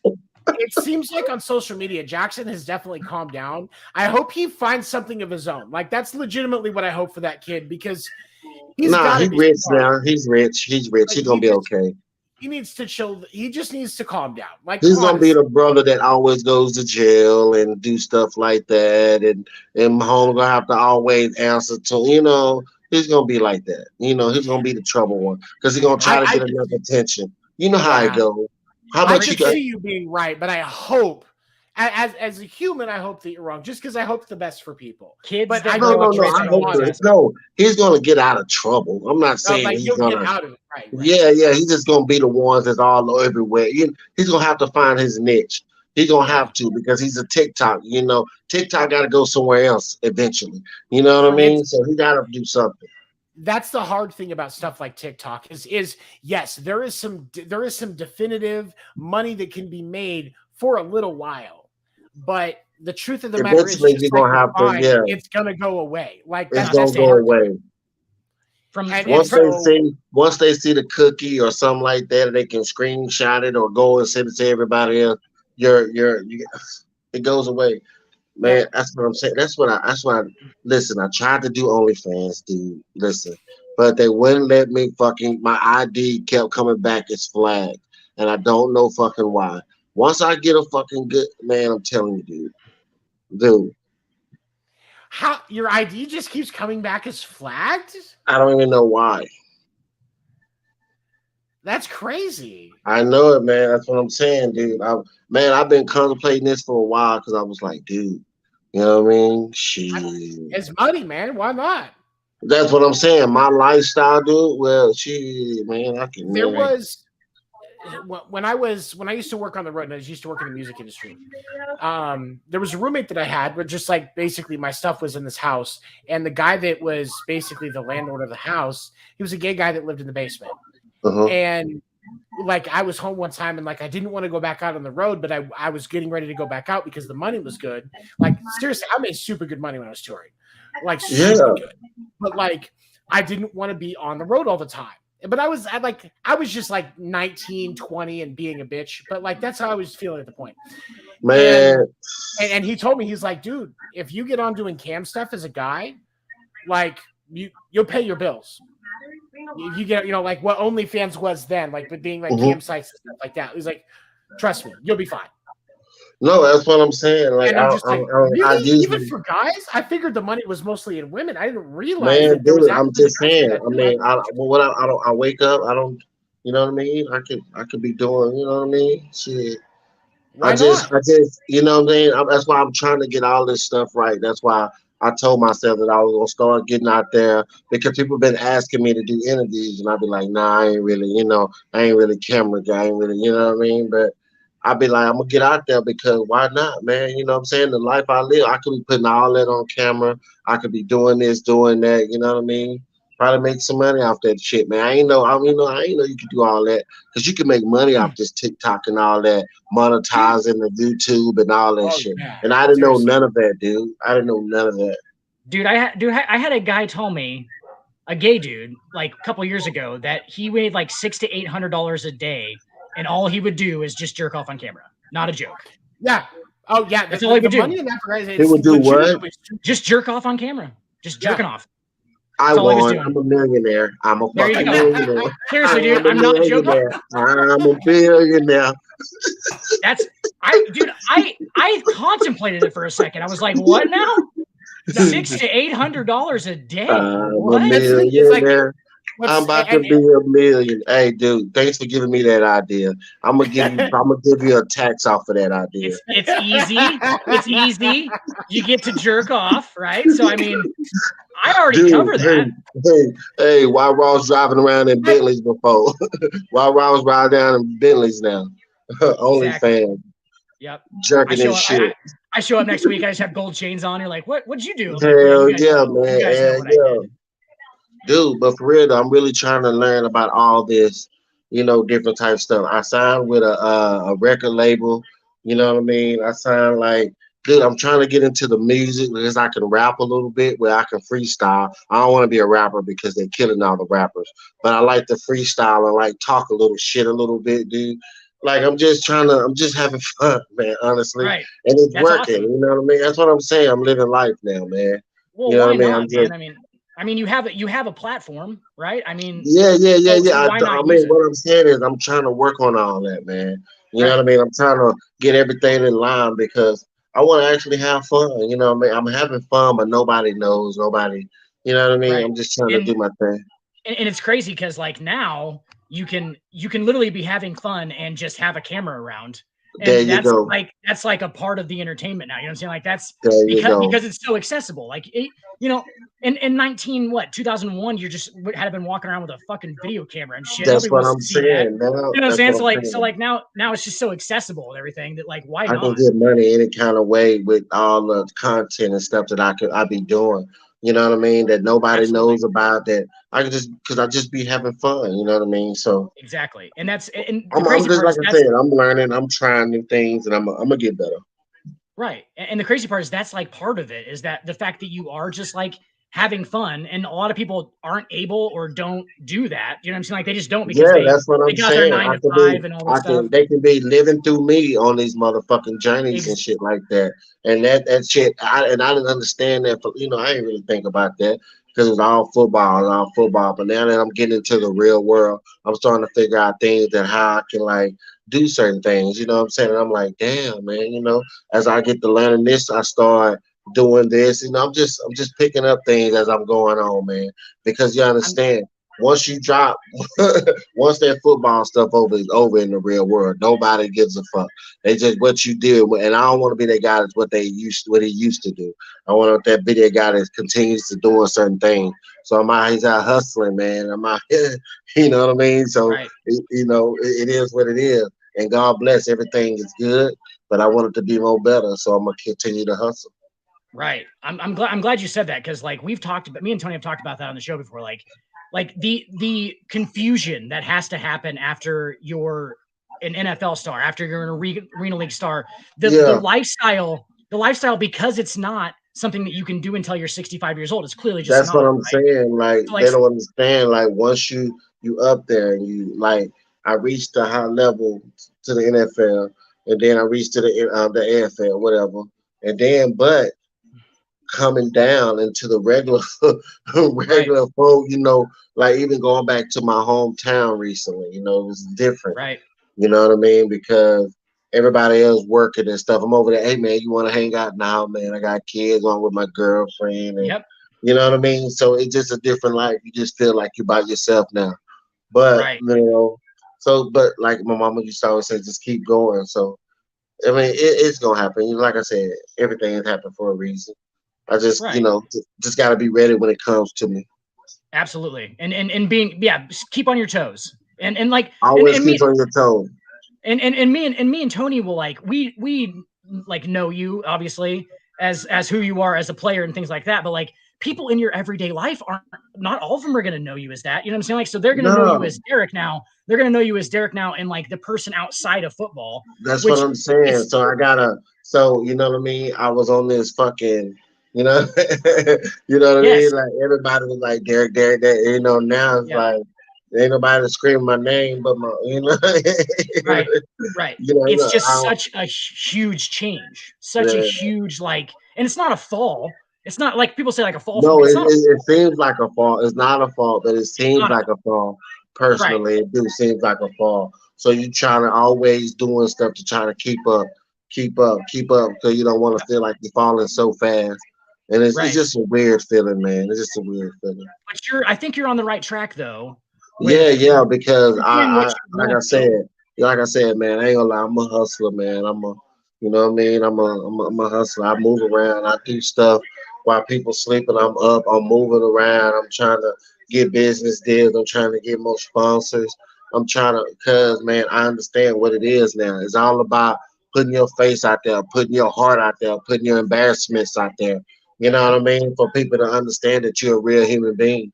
It seems like on social media, Jackson has definitely calmed down. I hope he finds something of his own. Like, that's legitimately what I hope for that kid because he's rich now. He's rich. Like, he's gonna be okay. He needs to chill. He just needs to calm down. Like, he's gonna be the brother that always goes to jail and do stuff like that, and home gonna have to always answer to. He's gonna be like that. He's gonna be the trouble one because he's gonna try to get enough attention. You know how it goes. How I about could see you being right, but I hope, as a human, I hope that you're wrong. Just because I hope the best for people. Kids, but that no. I hope that no. He's gonna get out of trouble. I'm not saying like he's you'll gonna get out of it. Right. Yeah. He's just gonna be the ones that's all everywhere. He's gonna have to find his niche. He's gonna have to because he's a TikTok. TikTok got to go somewhere else eventually. You know what I mean? So he got to do something. That's the hard thing about stuff like TikTok is yes, there is some definitive money that can be made for a little while, but the truth of the matter is, you're gonna have to. It's gonna go away. Like it's gonna go away. Once they see the cookie or something like that, they can screenshot it or go and send it to everybody else. It goes away. Man, that's what I'm saying. That's what I listen. I tried to do OnlyFans, dude. Listen, but they wouldn't let me. My ID kept coming back as flagged, and I don't know fucking why. Once I get a fucking good man, I'm telling you, dude. How your ID just keeps coming back as flagged? I don't even know why. That's crazy. I know it, man. That's what I'm saying, dude. I've been contemplating this for a while because I was like, dude, you know what I mean? Shit. It's money, man. Why not? That's what I'm saying. My lifestyle, dude. Well, shit, man. There was when I used to work on the road, and I used to work in the music industry. There was a roommate that I had, where just like basically my stuff was in this house, and the guy that was basically the landlord of the house, he was a gay guy that lived in the basement. And like I was home one time and like I didn't want to go back out on the road, but I was getting ready to go back out because the money was good. Like seriously, I made super good money when I was touring. Like super good. But like I didn't want to be on the road all the time. But I was just like 19, 20 and being a bitch. But like that's how I was feeling at the point. Man. And he told me, he's like, dude, if you get on doing cam stuff as a guy, like you'll pay your bills. You get, like what OnlyFans was then, like with being like campsites and stuff like that. It was like, trust me, you'll be fine. No, that's what I'm saying. Like, and I'm just really? Even for guys, I figured the money was mostly in women. I didn't realize. Man, dude, I'm just saying. I mean, I wake up. I don't. You know what I mean? I could be doing. You know what I mean? Shit. I just. You know what I mean? That's why I'm trying to get all this stuff right. That's why I told myself that I was gonna start getting out there because people have been asking me to do interviews, and I'd be like, nah, I ain't really, I ain't really camera guy, I ain't really, you know what I mean? But I'd be like, I'm gonna get out there because why not, man? You know what I'm saying? The life I live, I could be putting all that on camera. I could be doing this, doing that, you know what I mean? Probably make some money off that shit, man. I ain't know you could do all that because you can make money off this TikTok and all that, monetizing the YouTube and all that shit. Yeah. And I didn't know none of that, dude. I didn't know none of that. Dude, I had a guy tell me, a gay dude, like a couple years ago, that he made like $600 to $800 a day, and all he would do is just jerk off on camera. Not a joke. Yeah. Oh yeah. That's all he would do. Money in that for guys, he would do what? Just jerk off on camera. Just jerking off. I won. I'm a millionaire. I'm a fucking millionaire. Seriously, dude, I'm not joking. I'm a billionaire. I contemplated it for a second. I was like, what now? $600 to $800 a day. What? I'm a millionaire. I'm about to be a million. Hey, dude, thanks for giving me that idea. I'm gonna give you a tax off of that idea. It's easy. It's easy. You get to jerk off, right? So I mean, I already covered that. Hey, why Ross driving around in Bentleys before? Why Ross ride down in Bentleys now? Only fan. Yep. Jerking and shit. I show up next week. I just have gold chains on. You're like, what'd you do? Hell yeah, man. Hell yeah. Dude, but for real though, I'm really trying to learn about all this, different type of stuff. I signed with a record label, you know what I mean? I signed dude, I'm trying to get into the music because I can rap a little bit where I can freestyle. I don't want to be a rapper because they're killing all the rappers, but I like to freestyle and talk a little shit a little bit, dude. I'm just having fun, man, honestly. Right. And it's working, awesome. You know what I mean? That's what I'm saying. I'm living life now, man. Well, you know what I mean? I mean, you have a platform, right? I mean, yeah. What I'm saying is I'm trying to work on all that, man. You know what I mean? I'm trying to get everything in line because I want to actually have fun. You know what I mean? I'm having fun, but nobody knows. Nobody, you know what I mean? Right. I'm just trying to do my thing. And it's crazy because now you can literally be having fun and just have a camera around. And there you go. That's like a part of the entertainment now. You know what I'm saying? Like that's because it's so accessible. Like in 2001, you just had been walking around with a fucking video camera and shit. That's what I'm saying. You know what I'm saying? So now it's just so accessible and everything that like why not? I can get money any kind of way with all the content and stuff that I be doing. You know what I mean? That nobody knows about, that I can because I just be having fun. You know what I mean? So exactly, and that's I'm just like I said, I'm learning, I'm trying new things, and I'm gonna get better. Right, and the crazy part is that's like part of it is that the fact that you are just like having fun, and a lot of people aren't able or don't do that. You know what I'm saying? Like they just don't because that's what I'm saying. Their 9 to 5 and all that stuff. They can be living through me on these motherfucking journeys and shit like that. And that shit, I didn't understand that. I didn't really think about that because it's all football, But now that I'm getting into the real world, I'm starting to figure out things that how I can like do certain things. You know what I'm saying? And I'm like, damn, man. As I get to learning this, I start doing this. I'm just picking up things as I'm going on, man. Because you understand, once you drop, once that football stuff is over in the real world, nobody gives a fuck. They just what you did, and I don't want to be that guy that's what he used to do. I want that be that guy that continues to doing certain things. So he's out hustling, man. I'm out here, you know what I mean? So it is what it is, and God bless, everything is good. But I want it to be more better, so I'm gonna continue to hustle. Right. I'm glad you said that because like me and Tony have talked about that on the show before. Like the confusion that has to happen after you're an NFL star, after you're an Arena League star, the lifestyle, because it's not something that you can do until you're 65 years old. It's clearly just that's what I'm saying. Like they don't understand. Like once you up there and you like, I reached the high level to the NFL, and then I reached to the AFL, whatever, and then but coming down into the regular folk, like even going back to my hometown recently, it was different. Right. You know what I mean? Because everybody else working and stuff. I'm over there, hey man, you want to hang out now, man? I got kids on with my girlfriend. And, you know what I mean? So it's just a different life. You just feel like you're by yourself now. But, but like my mama used to always say, just keep going. So, I mean, it's going to happen. Like I said, everything has happened for a reason. I just, just got to be ready when it comes to me. Absolutely. And being, keep on your toes. And like, always keep on your toes. And me and Tony will like, we like know you obviously as who you are as a player and things like that. But like people in your everyday life not all of them are going to know you as that. You know what I'm saying? Like, so they're going to know you as Derrick now. They're going to know you as Derrick now and like the person outside of football. That's what I'm saying. So you know what I mean? I was on this fucking, you know what I mean? Like everybody was like Derrick, now it's like ain't nobody screaming my name but my, right. It's just such a huge change, such a huge like, and it's not a fall. It's not like people say like a fall. No, it seems like a fall. It's not a fall, but it seems like a fall. Personally, it do seems like a fall. So you trying to always doing stuff to try to keep up, because you don't want to feel like you're falling so fast. And it's just a weird feeling, man. It's just a weird feeling. But I think you're on the right track, though. Because like I said, man, I ain't gonna lie, I'm a hustler, man. I'm a hustler. I move around. I do stuff while people sleeping. I'm up. I'm moving around. I'm trying to get business deals. I'm trying to get more sponsors. Because, man, I understand what it is now. It's all about putting your face out there, putting your heart out there, putting your embarrassments out there. You know what I mean? For people to understand that you're a real human being.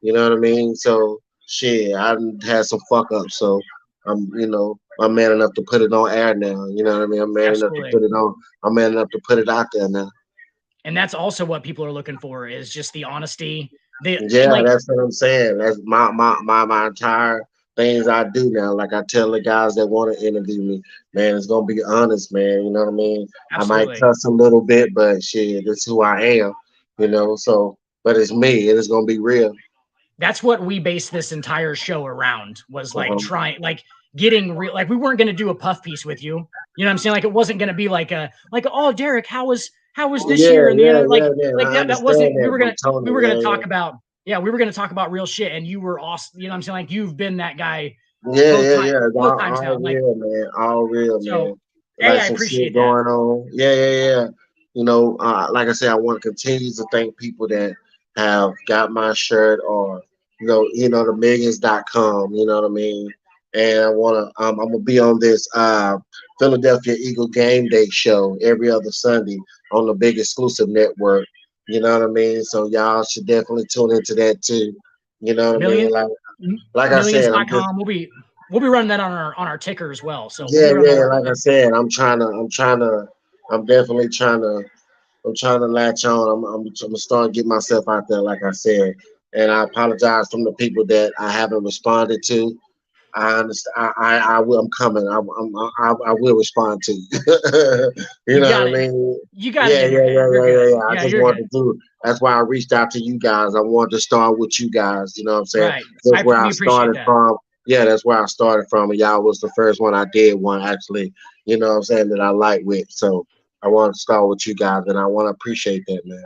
You know what I mean? So, shit, I had some fuck ups. So, I'm man enough to put it on air now. You know what I mean? I'm man enough to put it on. I'm man enough to put it out there now. And that's also what people are looking for is just the honesty. That's what I'm saying. That's my entire things I do now. Like I tell the guys that want to interview me, man, it's gonna be honest, man. You know what I mean? Absolutely. I might cuss a little bit, but shit, that's who I am. So but it's me, and it's gonna be real. That's what we based this entire show around. Was like getting real. Like we weren't gonna do a puff piece with you. You know what I'm saying? Like it wasn't gonna be like oh Derrick, how was this year? And that wasn't. We were gonna talk about Yeah, we were going to talk about real shit, and you were awesome. You know what I'm saying? Like, you've been that guy. Yeah. Both times now. All real, man. All real, man. Hey, Like I some appreciate shit that. going on. Yeah. You know, like I said, I want to continue to thank people that have got my shirt or, the millions.com, you know what I mean? And I want to, I'm going to be on this Philadelphia Eagle Game Day show every other Sunday on the big exclusive network. You know what I mean? So y'all should definitely tune into that too. You know what I mean? Like I said, millions.com. We'll be running that on our ticker as well. So like I said, I'm definitely trying to latch on. I'm gonna start getting myself out there, like I said. And I apologize from the people that I haven't responded to. I understand. I will. I'm coming. I will respond to you. you know what I mean? You got it. Yeah. I just wanted to do. That's why I reached out to you guys. I wanted to start with you guys. You know what I'm saying? Right. That's where I started from. Yeah, that's where I started from. And y'all was the first one I did one actually. You know what I'm saying, that I like with. So I want to start with you guys, and I want to appreciate that, man.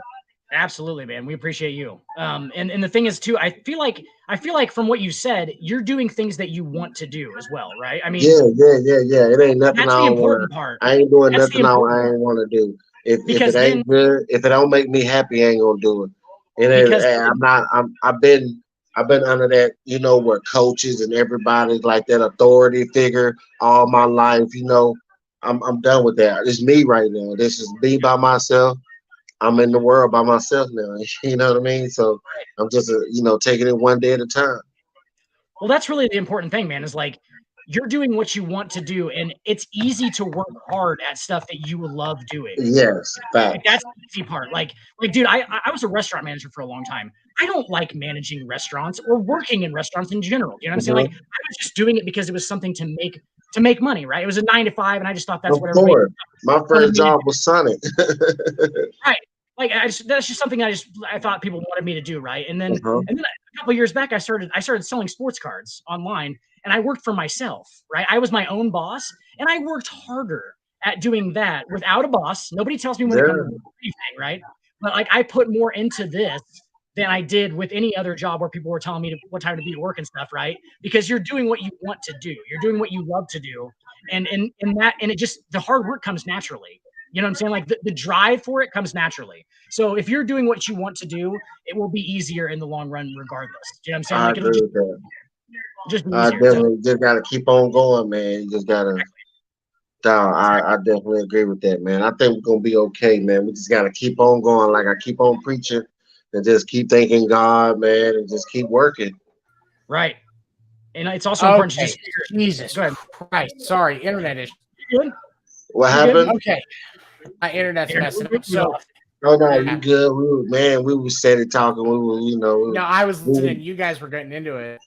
Absolutely, man. We appreciate you. And the thing is too, I feel like from what you said, you're doing things that you want to do as well, right? I mean, yeah. It ain't nothing that's I the don't important want. part. I ain't doing nothing I ain't want to do. If it ain't good, if it don't make me happy, I ain't gonna do it. I've been under that, where coaches and everybody's like that authority figure all my life. I'm done with that. It's me right now. This is me by myself. I'm in the world by myself now. You know what I mean? So I'm just, taking it one day at a time. Well, that's really the important thing, man, is like you're doing what you want to do, and it's easy to work hard at stuff that you love doing. Yes, facts. Like, that's the easy part. Like, dude, I was a restaurant manager for a long time. I don't like managing restaurants or working in restaurants in general. You know what I'm saying? Like, I was just doing it because it was something to make money, right? It was a 9 to 5, and I just thought that's what everybody. My first job was Sonic. Right. Like, that's just something I thought people wanted me to do, right? And then a couple of years back, I started selling sports cards online, and I worked for myself, right? I was my own boss, and I worked harder at doing that without a boss. Nobody tells me when to come to anything, right? But like, I put more into this than I did with any other job where people were telling me what time to be at work and stuff, right? Because you're doing what you want to do, you're doing what you love to do, and it just, the hard work comes naturally. You know what I'm saying? Like, the drive for it comes naturally. So if you're doing what you want to do, it will be easier in the long run, regardless. You know what I'm saying? Like, I agree with that. Just be I definitely just gotta keep on going, man. You just gotta. I definitely agree with that, man. I think we're gonna be okay, man. We just gotta keep on going, like I keep on preaching, and just keep thanking God, man, and just keep working. Right. And it's also important to just. Jesus Christ! Sorry, internet issue. You good? What happened? Okay, my internet's messing up. So. Oh no, you good? We were steady talking. We were, No, I was listening. You guys were getting into it.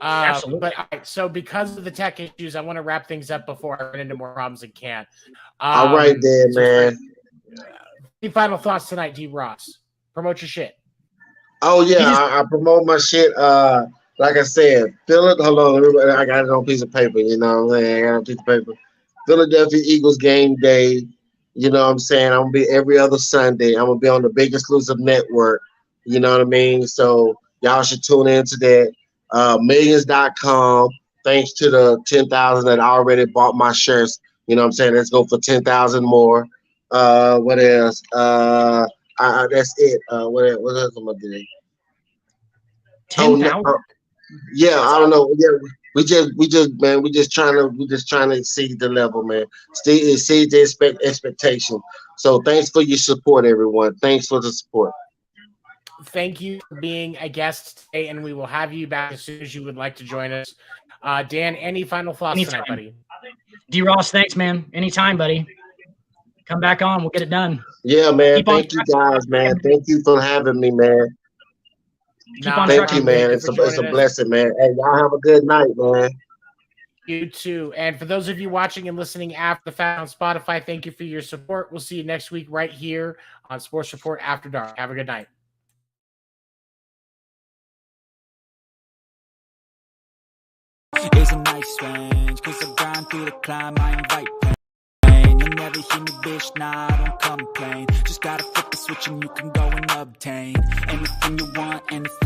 Absolutely. But all right, so because of the tech issues, I want to wrap things up before I run into more problems and can't. All right, then, man. Any final thoughts tonight, D. Ross? Promote your shit. Oh yeah, I promote my shit. Like I said, hold on, I got it on a piece of paper. You know what I'm saying? I got a piece of paper. Philadelphia Eagles game day. You know what I'm saying? I'm gonna be every other Sunday. I'm gonna be on the big exclusive network. You know what I mean? So y'all should tune into that. Millions.com. Thanks to the 10,000 that already bought my shirts. You know what I'm saying? Let's go for 10,000 more. What else? That's it. What else am I doing? 10,000. Yeah, I don't know. Yeah, we just trying to exceed the level, man. Exceed the expectation. So thanks for your support, everyone. Thanks for the support. Thank you for being a guest today, and we will have you back as soon as you would like to join us. Dan, any final thoughts tonight, buddy? D. Ross, thanks, man. Anytime, buddy. Come back on. We'll get it done. Yeah, man. Thank you, guys, man. Thank you for having me, man. Thank you, man. It's a blessing, man. Hey, y'all have a good night, man. You too. And for those of you watching and listening after the fact on Spotify, thank you for your support. We'll see you next week right here on Sports Report After Dark. Have a good night. Is a nice range, 'cause I grind through the climb, I invite pain. never hear me, bitch, nah, I don't complain. Just gotta flip the switch and you can go and obtain anything you want, anything